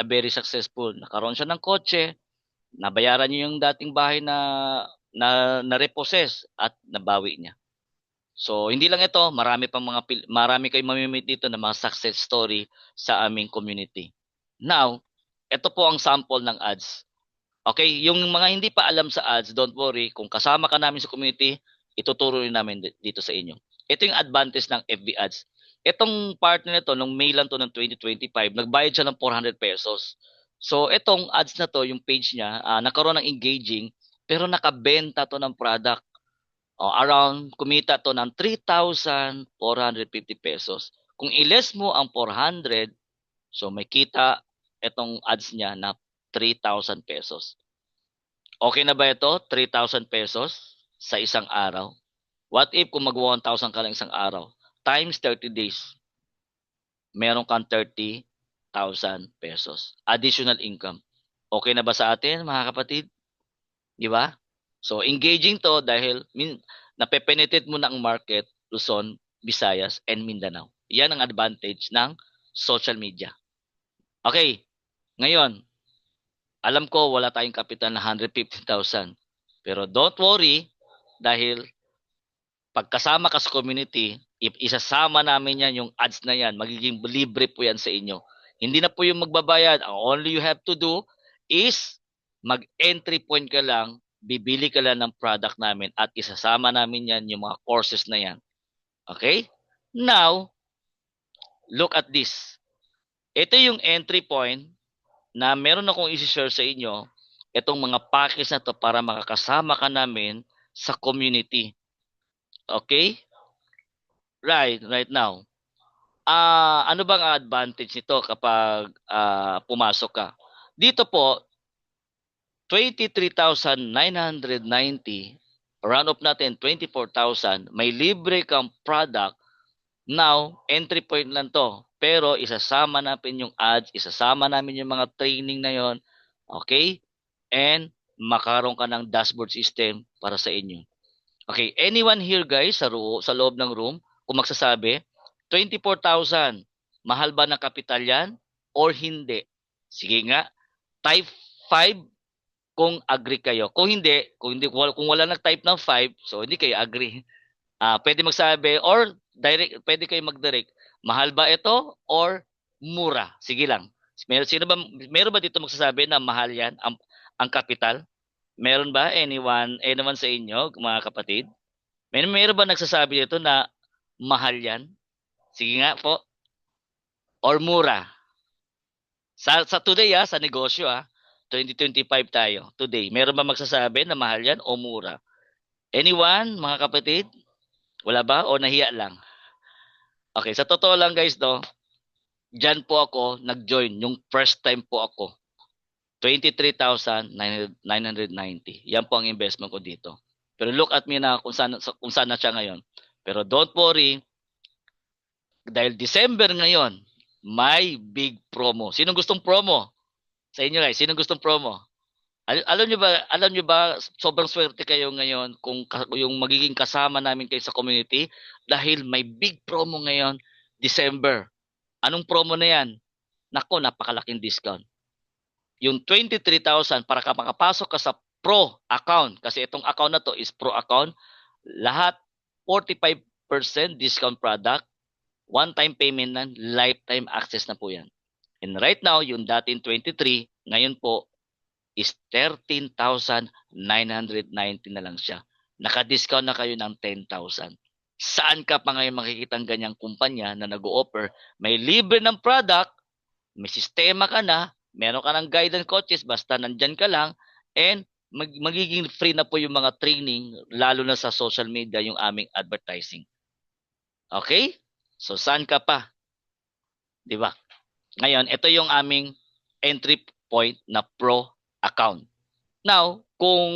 very successful. Nakaroon siya ng kotse, nabayaran niya yung dating bahay na repossess at nabawi niya. So, hindi lang ito, marami kayong mamimit dito na mga success story sa aming community. Now, ito po ang sample ng ads. Okay, yung mga hindi pa alam sa ads, don't worry, kung kasama ka namin sa community, ituturo rin namin dito sa inyo. Ito yung advantage ng FB ads. Itong partner nito, nung May lang to ng 2025, nagbayad siya ng 400 pesos. So, itong ads na to, yung page niya, nakaroon ng engaging, pero nakabenta to ng product. Around, kumita to ng 3,450 pesos. Kung iles mo ang 400, so may kita itong ads niya na 3,000 pesos. Okay na ba ito? 3,000 pesos sa isang araw. What if kung mag-1,000 ka lang isang araw? Times 30 days, meron kang 30,000 pesos. Additional income. Okay na ba sa atin, mga kapatid? Di ba? So, engaging to dahil napepenetrate mo na ang market, Luzon, Visayas, and Mindanao. Yan ang advantage ng social media. Okay, ngayon, alam ko wala tayong kapital na 150,000. Pero don't worry dahil pagkasama ka sa community, isasama namin yan yung ads na yan. Magiging libre po yan sa inyo. Hindi na po yung magbabayad. Ang only you have to do is mag-entry point ka lang, bibili ka lang ng product namin at isasama namin yan yung mga courses na yan. Okay? Now, look at this. Ito yung entry point na meron akong isi-share sa inyo, itong mga package na to para makakasama ka namin sa community. Okay? Right now. Ano bang advantage nito kapag pumasok ka? Dito po, 23,990, round up natin 24,000, may libre kang product. Now, entry point lang to. Pero isasama natin yung ads, isasama namin yung mga training na yon, okay? And makaroon ka ng dashboard system para sa inyo. Okay, anyone here guys sa loob ng room, kung magsasabi, 24,000, mahal ba ng kapital yan or hindi? Sige nga, type 5 kung agree kayo. Kung wala nag-type ng 5, so hindi kayo agree. Pwede magsabi or pwede kayo mag-direct. Mahal ba ito or mura? Sige lang. Meron ba dito magsasabi na mahal yan ang kapital? Meron ba anyone sa inyo, mga kapatid? Meron ba nagsasabi dito na mahal yan? Sige nga po. Or mura? Sa today sa negosyo 2025 tayo. Today, meron ba magsasabi na mahal yan o mura? Anyone, mga kapatid? Wala ba o nahiya lang? Okay, sa totoo lang guys diyan po ako nag-join yung first time po ako. 23,990. Yan po ang investment ko dito. Pero look at me na kung saan na siya ngayon. Pero don't worry, dahil December ngayon, may big promo. Sinong gustong promo? Sa inyo guys, sinong gustong promo? Alam niyo ba, sobrang swerte kayo ngayon kung yung magiging kasama namin kayo sa community dahil may big promo ngayon, December. Anong promo na yan? Nako, napakalaking discount. Yung 23,000 para ka makapasok ka sa pro account, kasi itong account na to is pro account, lahat 45% discount product, one-time payment na, lifetime access na po yan. And right now, yung dating 23, ngayon po, is 13,990 na lang siya. Naka-discount na kayo ng 10,000. Saan ka pa ngayon makikita ang ganyang kumpanya na nag-o-offer? May libre ng product, may sistema ka na, meron ka ng guidance coaches, basta nandyan ka lang, and magiging free na po yung mga training, lalo na sa social media, yung aming advertising. Okay? So, saan ka pa? Di ba? Ngayon, ito yung aming entry point na pro account. Now, kung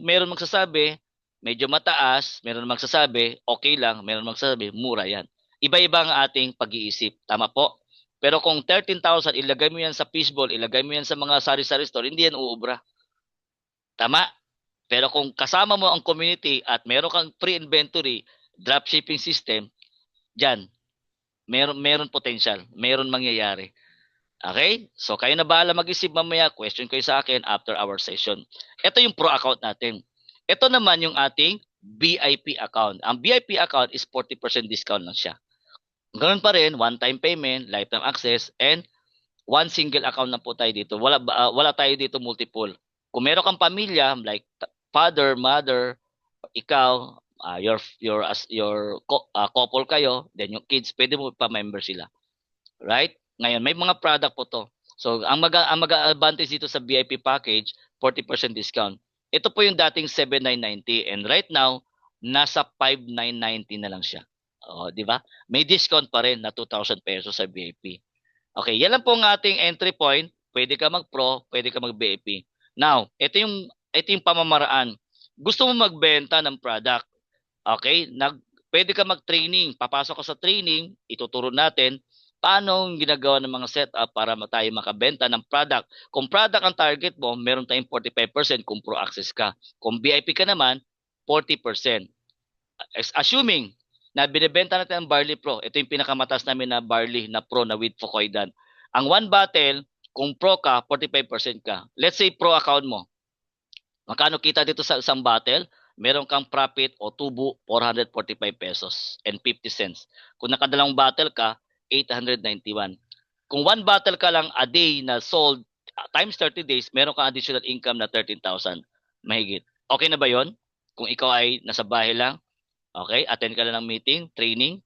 meron magsasabi, medyo mataas, meron magsasabi, okay lang, meron magsasabi, mura yan. Iba-iba ang ating pag-iisip. Tama po? Pero kung 13,000, ilagay mo yan sa fishbowl, ilagay mo yan sa mga sari-sari store, hindi yan uubra. Tama? Pero kung kasama mo ang community at meron kang pre-inventory, dropshipping system, dyan, meron potential, meron mangyayari. Okay? So, kayo na bahala mag-isip mamaya. Question kayo sa akin after our session. Ito yung pro account natin. Ito naman yung ating VIP account. Ang VIP account is 40% discount lang siya. Ganun pa rin, one-time payment, lifetime access, and one single account na po tayo dito. Wala tayo dito multiple. Kung meron kang pamilya, like father, mother, ikaw, your couple kayo, then yung kids, pwede mo pa-member sila. Right? Ngayon, may mga product po to. So, ang mag-advantage dito sa VIP package, 40% discount. Ito po yung dating 7,990 and right now, nasa 5,990 na lang siya. Oh, di ba? May discount pa rin na 2,000 pesos sa VIP. Okay, yan lang po ang ating entry point. Pwede ka mag-pro, pwede ka mag-VIP. Now, ito yung pamamaraan. Gusto mo magbenta ng product. Okay? Pwede ka mag-training. Papasok ka sa training, ituturo natin paano yung ginagawa ng mga setup para tayo makabenta ng product. Kung product ang target mo, meron tayong 45% kung pro access ka. Kung VIP ka naman, 40%. Assuming na binibenta natin ang Barley Pro, ito yung pinakamataas namin na Barley na Pro na with Fucoidan. Ang one bottle, kung pro ka, 45% ka. Let's say pro account mo. Magkano kita dito sa isang bottle? Meron kang profit o tubo, 445 pesos and 50 cents. Kung nakadalawang bottle ka, 891. Kung one bottle ka lang a day na sold times 30 days, meron kang additional income na 13,000 mahigit. Okay na ba yon? Kung ikaw ay nasa bahay lang, okay, attend ka lang ng meeting, training,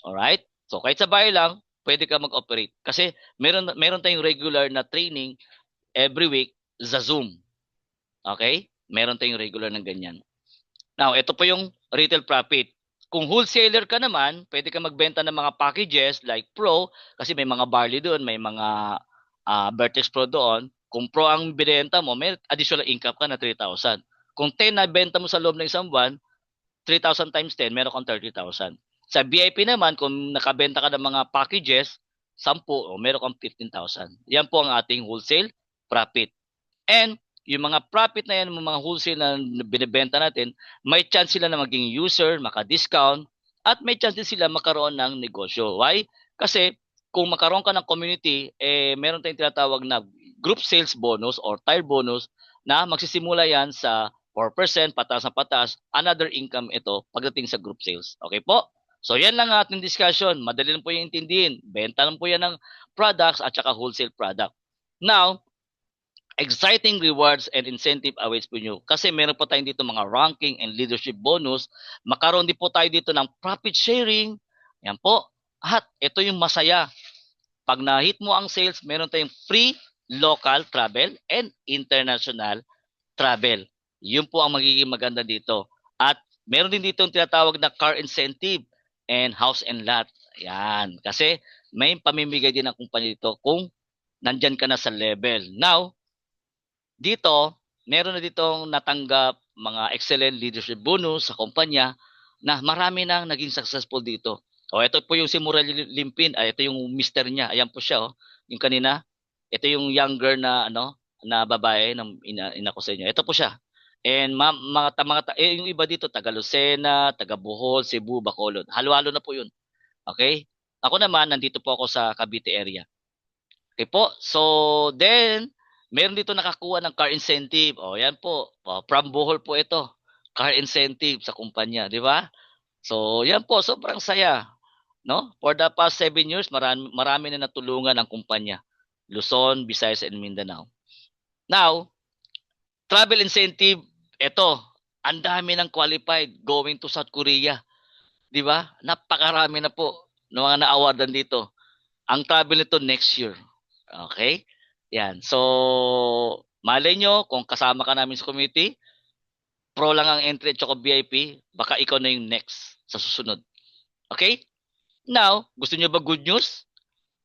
alright? So kahit sa bahay lang, pwede ka mag-operate. Kasi meron tayong regular na training every week sa Zoom. Okay? Meron tayong regular ng ganyan. Now, ito po yung retail profit. Kung wholesaler ka naman, pwede ka magbenta ng mga packages like Pro, kasi may mga barley doon, may mga Vertex Pro doon. Kung Pro ang binenta mo, may additional income ka na 3,000. Kung 10 na benta mo sa loob ng isang buwan, 3,000 times 10, meron kang 30,000. Sa VIP naman, kung nakabenta ka ng mga packages, 10, meron kang 15,000. Yan po ang ating wholesale profit. And yung mga profit na yan, mga wholesale na binibenta natin, may chance sila na maging user, maka-discount, at may chance din sila makaroon ng negosyo. Why? Kasi kung makaroon ka ng community, meron tayong tinatawag na group sales bonus or tile bonus na magsisimula yan sa 4%, pataas na pataas, another income ito pagdating sa group sales. Okay po? So yan lang ang ating discussion. Madali lang po yung intindihin. Benta lang po yan ng products at saka wholesale product. Now, exciting rewards and incentive awaits po nyo. Kasi meron po tayong dito mga ranking and leadership bonus. Makaroon din po tayo dito ng profit sharing. Yan po. At ito yung masaya. Pag na-hit mo ang sales, meron tayong free local travel and international travel. Yun po ang magiging maganda dito. At meron din dito yung tinatawag na car incentive and house and lot. Yan. Kasi may pamimigay din ng kumpanya dito kung nandyan ka na sa level. Now, dito, meron na ditong natanggap mga excellent leadership bonus sa kumpanya na marami nang naging successful dito. O, ito po yung si Murel Limpin. Ito yung mister niya. Ayan po siya. Yung kanina. Ito yung younger na na babae ng ina ko sa inyo. Ito po siya. And yung iba dito, taga Lucena, taga Bohol, Cebu, Bacolod. Halo-halo na po yun. Okay? Ako naman, nandito po ako sa Cavite area. Okay po. So, then, meron dito nakakuha ng car incentive. O, yan po. From Bohol po ito. Car incentive sa kumpanya. Di ba? So, yan po. Sobrang saya. No? For the past 7 years, marami na natulungan ang kumpanya. Luzon, Visayas, and Mindanao. Now, travel incentive, ito, ang dami ng qualified going to South Korea. Di ba? Napakarami na po ng mga na-awardan dito. Ang travel nito next year. Okay? Yan. So, malay nyo, kung kasama ka namin sa community, pro lang ang entry at saka VIP, baka ikaw na yung next sa susunod. Okay? Now, gusto nyo ba good news?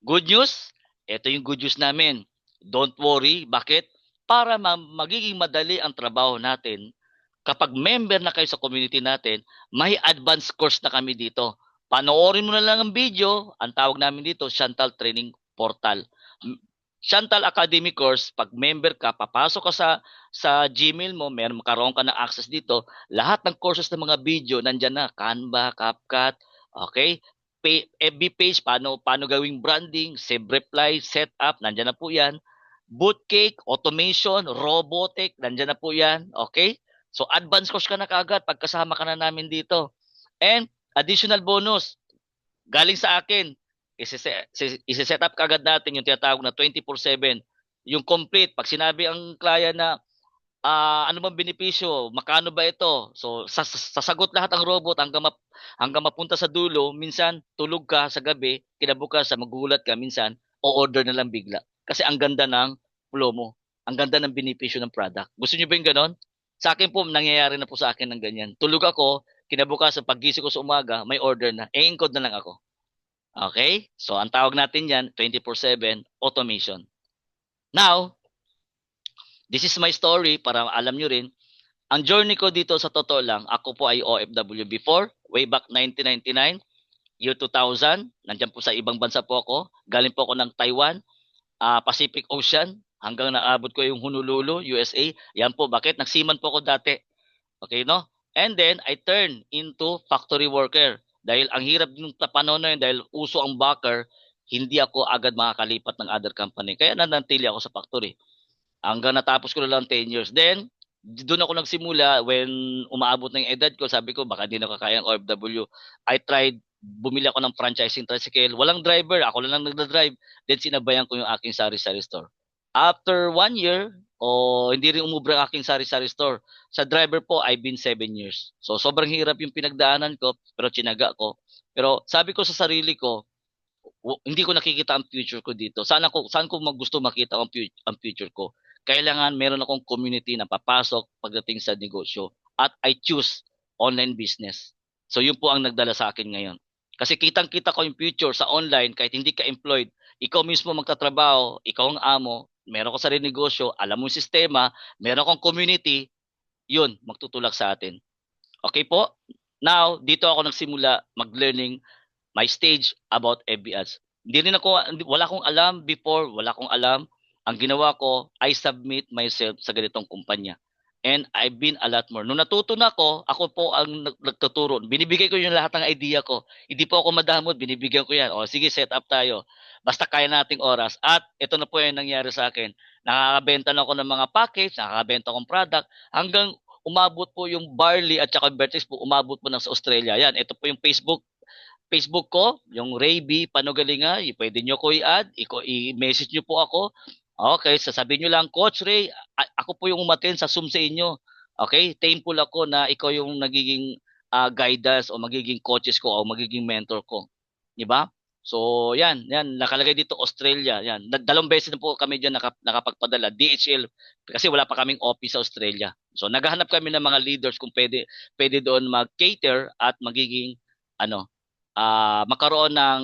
Good news? Ito yung good news namin. Don't worry. Bakit? Para magiging madali ang trabaho natin, kapag member na kayo sa community natin, may advanced course na kami dito. Panoorin mo na lang ang video. Ang tawag namin dito, Chantal Training portal. Chantal Academy course, pag member ka, papasok ka sa Gmail mo, magkaroon ka ng access dito. Lahat ng courses ng mga video nandiyan na, Canva, CapCut, okay? FB page, paano gawing branding, save reply, setup, nandiyan na po 'yan. Bootcake, automation, robotic, nandiyan na po 'yan, okay? So advanced course ka na kaagad pagkasama ka na namin dito. And additional bonus, galing sa akin, isi-set up kagad natin yung tinatawag na 24/7. Yung complete, pag sinabi ang client na ano bang benepisyo, magkano ba ito? So sasagot lahat ang robot hanggang mapunta sa dulo. Minsan tulog ka sa gabi, kinabukasan magugulat ka, minsan o-order na lang bigla. Kasi ang ganda ng flow mo. Ang ganda ng benepisyo ng product. Gusto niyo ba yung ganon? Sa akin po, nangyayari na po sa akin ng ganyan. Tulog ako, kinabukasan paggising ko sa umaga, may order na. E-encode na lang ako. Okay? So, ang tawag natin yan, 24/7 automation. Now, this is my story para alam nyo rin. Ang journey ko dito sa totoo lang, ako po ay OFW before, way back 1999, year 2000. Nandiyan po sa ibang bansa po ako. Galing po ako ng Taiwan, Pacific Ocean, hanggang naabot ko yung Honolulu, USA. Yan po, bakit? Nagsiman po ako dati. Okay, no? And then, I turned into factory worker. Dahil ang hirap ng panahon na yun, dahil uso ang backer, hindi ako agad makakalipat ng other company. Kaya nanatili ako sa factory. Hanggang natapos ko na lang 10 years. Then, doon ako nagsimula when umaabot na yung edad ko. Sabi ko, baka hindi na kakaya ang OFW. I tried, bumili ako ng franchising tricycle. Walang driver, ako lang nagda-drive. Then, sinabayan ko yung aking sari-sari store. After 1 year, hindi rin umubra ang aking sari-sari store. Sa driver po, I've been 7 years. So, sobrang hirap yung pinagdaanan ko, pero tsinaga ko. Pero sabi ko sa sarili ko, hindi ko nakikita ang future ko dito. Saan ko gusto makita ang future ko. Kailangan meron akong community na papasok pagdating sa negosyo. At I choose online business. So yun po ang nagdala sa akin ngayon. Kasi kitang-kita ko yung future sa online kahit hindi ka employed. Ikaw mismo magtatrabaho, ikaw ang amo, meron ka sarili negosyo, alam mo yung sistema, meron kang community, yun, magtutulak sa atin. Okay po? Now, dito ako nagsimula mag-learning my stage about FB ads. Wala akong alam before, wala akong alam. Ang ginawa ko, I submit myself sa ganitong kumpanya. And I've been a lot more. Nung natuto na ako po ang nagtuturo. Binibigay ko yung lahat ng idea ko. Hindi po ako madamot, binibigyan ko yan. O sige, set up tayo. Basta kaya nating oras. At ito na po yung nangyari sa akin. Nakakabenta na ako ng mga package, nakakabenta akong product, hanggang umabot po yung barley at saka vertex po, umabot po na sa Australia. Yan, ito po yung Facebook ko, yung Ray B. Panugalinga, pwede nyo ko i-add, i-message nyo po ako. Okay, sasabihin nyo lang, Coach Ray, ako po yung umattend sa Zoom sa inyo. Okay, thankful ako na ikaw yung nagiging guidance o magiging coaches ko o magiging mentor ko. Di ba? So, yan, nakalagay dito Australia, yan. Dalawang beses na po kami diyan nakapagpadala, DHL, kasi wala pa kaming office sa Australia. So, naghahanap kami ng mga leaders kung pwede doon mag-cater at magiging magkaroon ng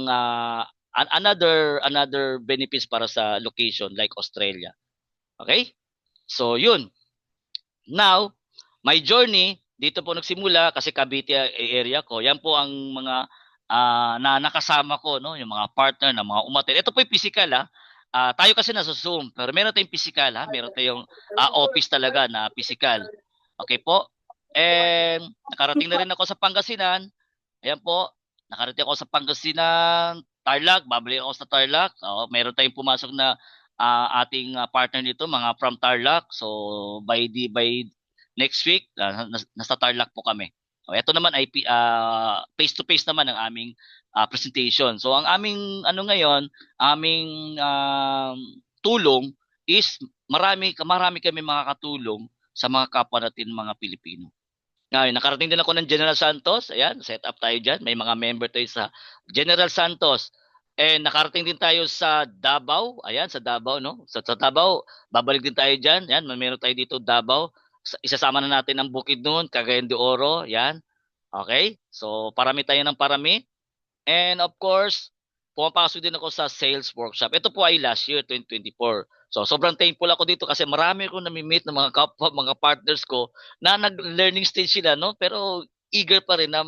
another benefits para sa location like Australia. Okay? So, yun. Now, my journey, dito po nagsimula kasi Cavite area ko. Yan po ang mga na nakasama ko, no? Yung mga partner na mga umattend. Ito po yung physical, ha? Tayo kasi nasa Zoom, pero meron tayong physical, ha? Meron tayong office talaga na physical. Okay po? And nakarating na rin ako sa Pangasinan. Ayan po, nakarating ako sa Pangasinan, Tarlac, babalik ako sa Tarlac. Meron tayong pumasok na ating partner nito, mga from Tarlac. So by next week, nasa Tarlac po kami. Ito naman ay face-to-face naman ang aming presentation. So ang aming ngayon, aming tulong is marami kami makakatulong sa mga kapwa natin mga Pilipino. Ngayon, nakarating din ako ng General Santos. Ayan, set up tayo dyan. May mga member tayo sa General Santos. And nakarating din tayo sa Davao. Ayan, sa Davao, no? Sa Davao, babalik din tayo dyan. Ayan, meron tayo dito Davao. Isasama na natin ang Bukidnon, Cagayan de Oro. Ayan. Okay? So, parami tayo ng parami. And of course, pumapasok din ako sa sales workshop. Ito po ay last year, 2024. So, sobrang thankful ako dito kasi marami akong nami-meet ng mga kapwa, mga partners ko na nag-learning stage sila, no? Pero eager pa rin na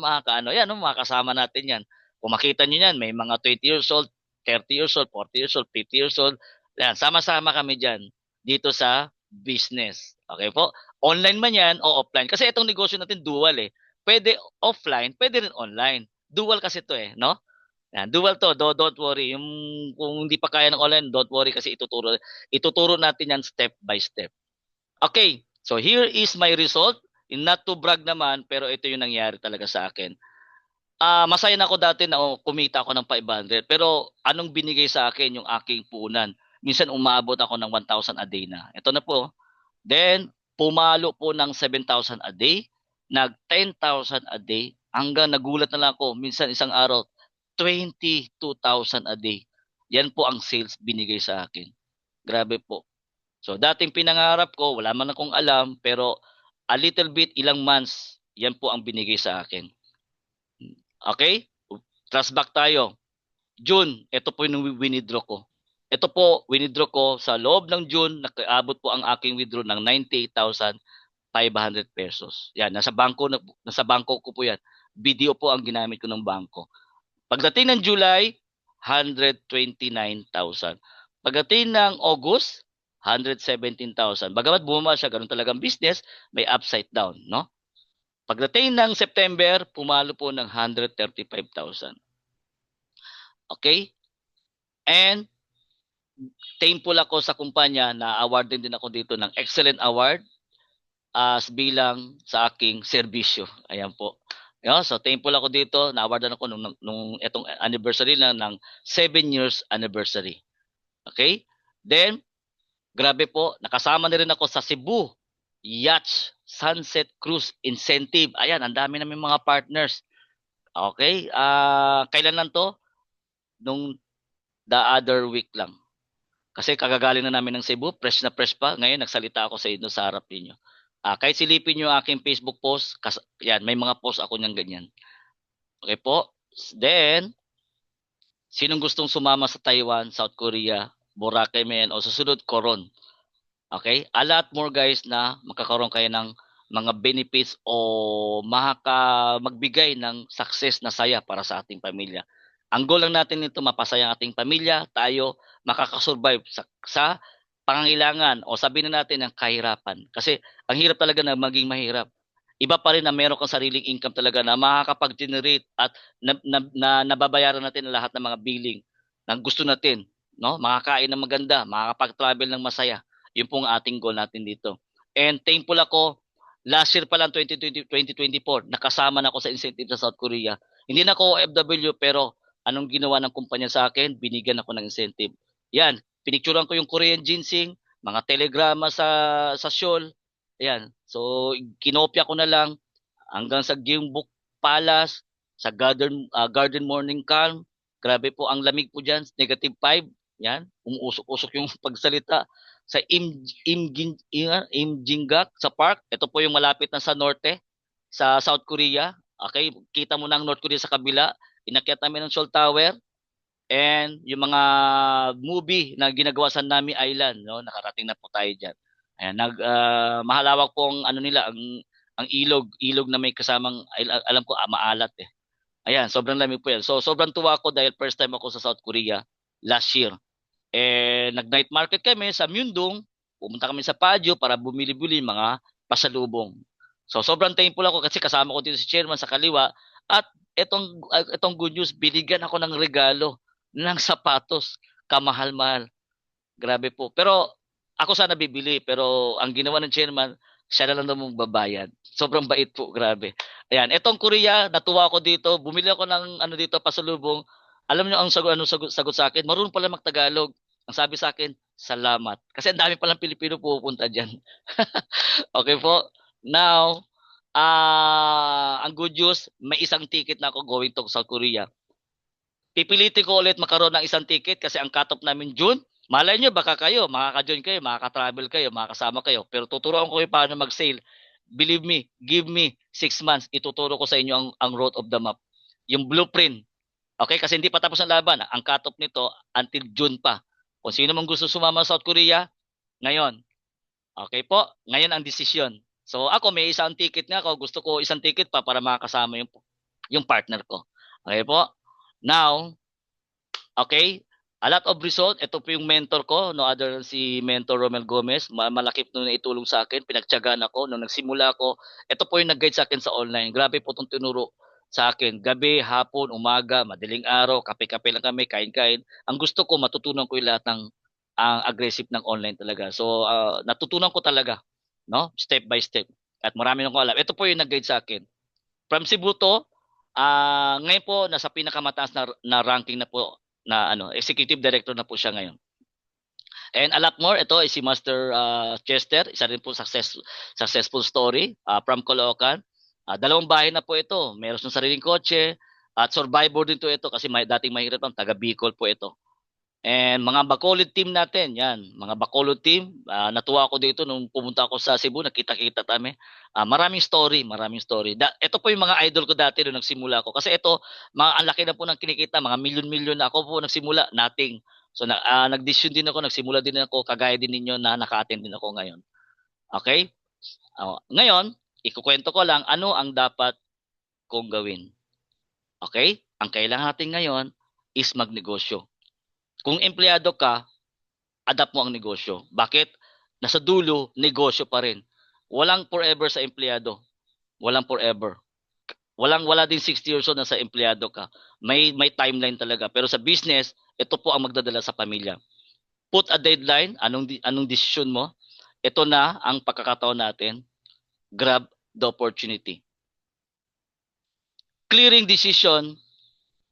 yan, no? Makakasama natin yan. Kung makita nyo yan, may mga 20 years old, 30 years old, 40 years old, 50 years old. Yan, sama-sama kami dyan dito sa business. Okay po? Online man yan o offline. Kasi itong negosyo natin dual eh. Pwede offline, pwede rin online. Dual kasi to eh, no? Yan, dual to, don't worry. Yung kung hindi pa kaya ng online, don't worry kasi ituturo natin yan step by step. Okay, so here is my result. Not to brag naman, pero ito yung nangyari talaga sa akin. Masaya na ako dati na kumita ako ng 500, pero anong binigay sa akin yung aking punan? Minsan umabot ako ng 1,000 a day na. Ito na po. Then, pumalo po ng 7,000 a day, nag 10,000 a day, hanggang nagulat na lang ako, minsan isang araw, 22,000 a day. Yan po ang sales binigay sa akin. Grabe po. So, dating pinangarap ko, wala man akong alam, pero a little bit, ilang months, yan po ang binigay sa akin. Okay? Trust back tayo. June, ito po yung winidraw ko. Ito po, winidraw ko sa loob ng June, nakaabot po ang aking withdraw ng 98,500 pesos. Yan, nasa bangko ko po yan. Video po ang ginamit ko ng bangko. Pagdating ng July, 129,000. Pagdating ng August, 117,000. Bagamat bumaba siya, ganun talagang business, may upside down, no? Pagdating ng September, pumalo po ng 135,000. Okay? And thankful ako sa kumpanya na awarded din ako dito ng Excellent Award as bilang sa aking serbisyo. Ayan po. So thankful ako dito, na-awardan ako nung etong anniversary na ng 7 years anniversary. Okay? Then, grabe po, nakasama na rin ako sa Cebu Yacht Sunset Cruise Incentive. Ayan, ang dami namin mga partners. Okay? Kailan lang to? Nung the other week lang. Kasi kagagaling na namin ng Cebu, fresh na fresh pa. Ngayon, nagsalita ako sa inyo sa harap ninyo. Kahit silipin nyo aking Facebook post, yan, may mga post ako niyang ganyan. Okay po? Then, sinong gustong sumama sa Taiwan, South Korea, Boracay man, o susunod, Coron. Okay? A lot more guys na magkakaroon kayo ng mga benefits o magbigay ng success na saya para sa ating pamilya. Ang goal lang natin nito, mapasaya ang ating pamilya, tayo makakasurvive sa pangangailangan o sabihin na natin ng kahirapan. Kasi ang hirap talaga na maging mahirap. Iba pa rin na meron kang sariling income talaga na makakapag-generate at nababayaran natin ang lahat ng mga billing na gusto natin. No? Makakain ng maganda, makakapag-travel ng masaya. Yun pong ating goal natin dito. And thankful ako, last year pa lang 2024, nakasama na ako sa incentive sa South Korea. Hindi na ako OFW pero anong ginawa ng kumpanya sa akin? Binigyan ako ng incentive. Yan, pinicturean ko yung Korean ginseng, mga telegrama sa Seoul. Ayan, so kinopya ko na lang hanggang sa Gyeongbok Palace, sa Garden Morning Calm. Grabe po ang lamig po diyan, -5. Yan, umuusok-usok yung pagsalita. Sa Imjinggak sa park, ito po yung malapit na sa norte, sa South Korea. Okay, kita mo na ang North Korea sa kabila. Inakyat namin ng Seoul Tower and yung mga movie na ginagawa sa Nami Island, no, nakarating na po tayo diyan. Ayan, mahalawak pong ano nila ang ilog na may kasamang alam ko maalat eh. Ayan, sobrang lamig po yan. So sobrang tuwa ako dahil first time ako sa South Korea last year. Nag-night market kami sa Myeongdong, pumunta kami sa Baguio para bumili-bili mga pasalubong. So sobrang thankful ako kasi kasama ko dito si chairman sa kaliwa at itong good news, binigyan ako ng regalo ng sapatos, kamahal-mahal. Grabe po. Pero ako sana bibili pero ang ginawa ng chairman, siya na lang daw magbabayad. Sobrang bait po, grabe. Ayan, etong Korea, natuwa ako dito. Bumili ako ng ano dito pasalubong. Alam niyo ang sagot sa akin? Marunong pala magtagalog. Ang sabi sa akin, salamat. Kasi ang dami palang Pilipino pupunta diyan. Okay po. Now, ang good news, may isang ticket na ako going to South Korea. Pipilitin ko ulit makaroon ng isang ticket kasi ang cut-off namin June. Malay nyo, baka kayo, makaka-join kayo, makaka-travel kayo, makakasama kayo. Pero tuturuan ko kayo paano mag-sail. Believe me, give me 6 months, ituturo ko sa inyo ang road of the map. Yung blueprint. Okay? Kasi hindi pa tapos ang laban. Ang cut-off nito until June pa. Kung sino man gusto sumama sa South Korea, ngayon. Okay po? Ngayon ang desisyon. So ako, may isang ticket nga ako. Gusto ko isang ticket pa para makakasama yung partner ko. Okay po? Now, okay? A lot of result. Ito po yung mentor ko, no other than si Mentor Romel Gomez. Malaki po na itulong sa akin. Pinagtiyagaan ako. Nung nagsimula ako, ito po yung nag-guide sa akin sa online. Grabe po itong tinuro sa akin. Gabi, hapon, umaga, madaling araw, kape-kape lang kami, kain-kain. Ang gusto ko, matutunan ko yung lahat ng ang aggressive ng online talaga. So, natutunan ko talaga, no? Step by step. At marami nang ko alam. Ito po yung nag-guide sa akin. From Cebu to, ngayon po nasa pinakamataas na ranking na po na executive director na po siya ngayon. And a lot more, ito ay si Master Chester, isa rin po successful story from Caloocan. Dalawang bahay na po ito, meron ng sariling kotse, at survivor din to ito kasi dating mahirap ang taga Bicol po ito. And mga Bacolod team natin, yan, mga Bacolod team, natuwa ako dito nung pumunta ako sa Cebu, nakita-kita kami. Maraming story, maraming story. Ito po yung mga idol ko dati nung nagsimula ako. Kasi ito, ang laki na po ng kinikita, mga milyon-milyon na ako po nagsimula, nothing. So nag-decision din ako, nagsimula din ako, kagaya din ninyo na naka-attend din ako ngayon. Okay? Ngayon, ikukwento ko lang ano ang dapat kong gawin. Okay? Ang kailangan natin ngayon is magnegosyo. Kung empleyado ka, adapt mo ang negosyo. Bakit? Nasa dulo, negosyo pa rin. Walang forever sa empleyado. Walang forever. Wala din 60 years old na sa empleyado ka. May timeline talaga. Pero sa business, ito po ang magdadala sa pamilya. Put a deadline. Anong decision mo? Ito na ang pagkakataon natin. Grab the opportunity. Clearing decision,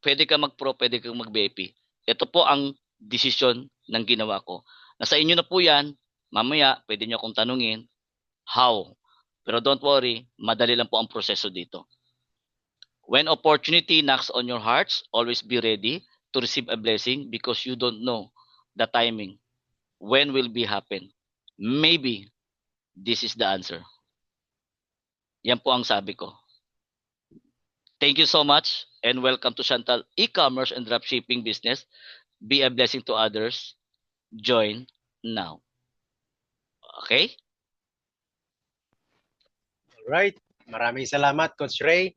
pwede ka mag-pro, pwede kang mag-BP. Ito po ang desisyon ng ginawa ko. Nasa inyo na po yan. Mamaya, pwede nyo akong tanungin, how? Pero don't worry, madali lang po ang proseso dito. When opportunity knocks on your hearts, always be ready to receive a blessing because you don't know the timing. When will be happen? Maybe this is the answer. Yan po ang sabi ko. Thank you so much and welcome to Chantal E-commerce and dropshipping business. Be a blessing to others. Join now. Okay? Alright. Maraming salamat, Coach Ray.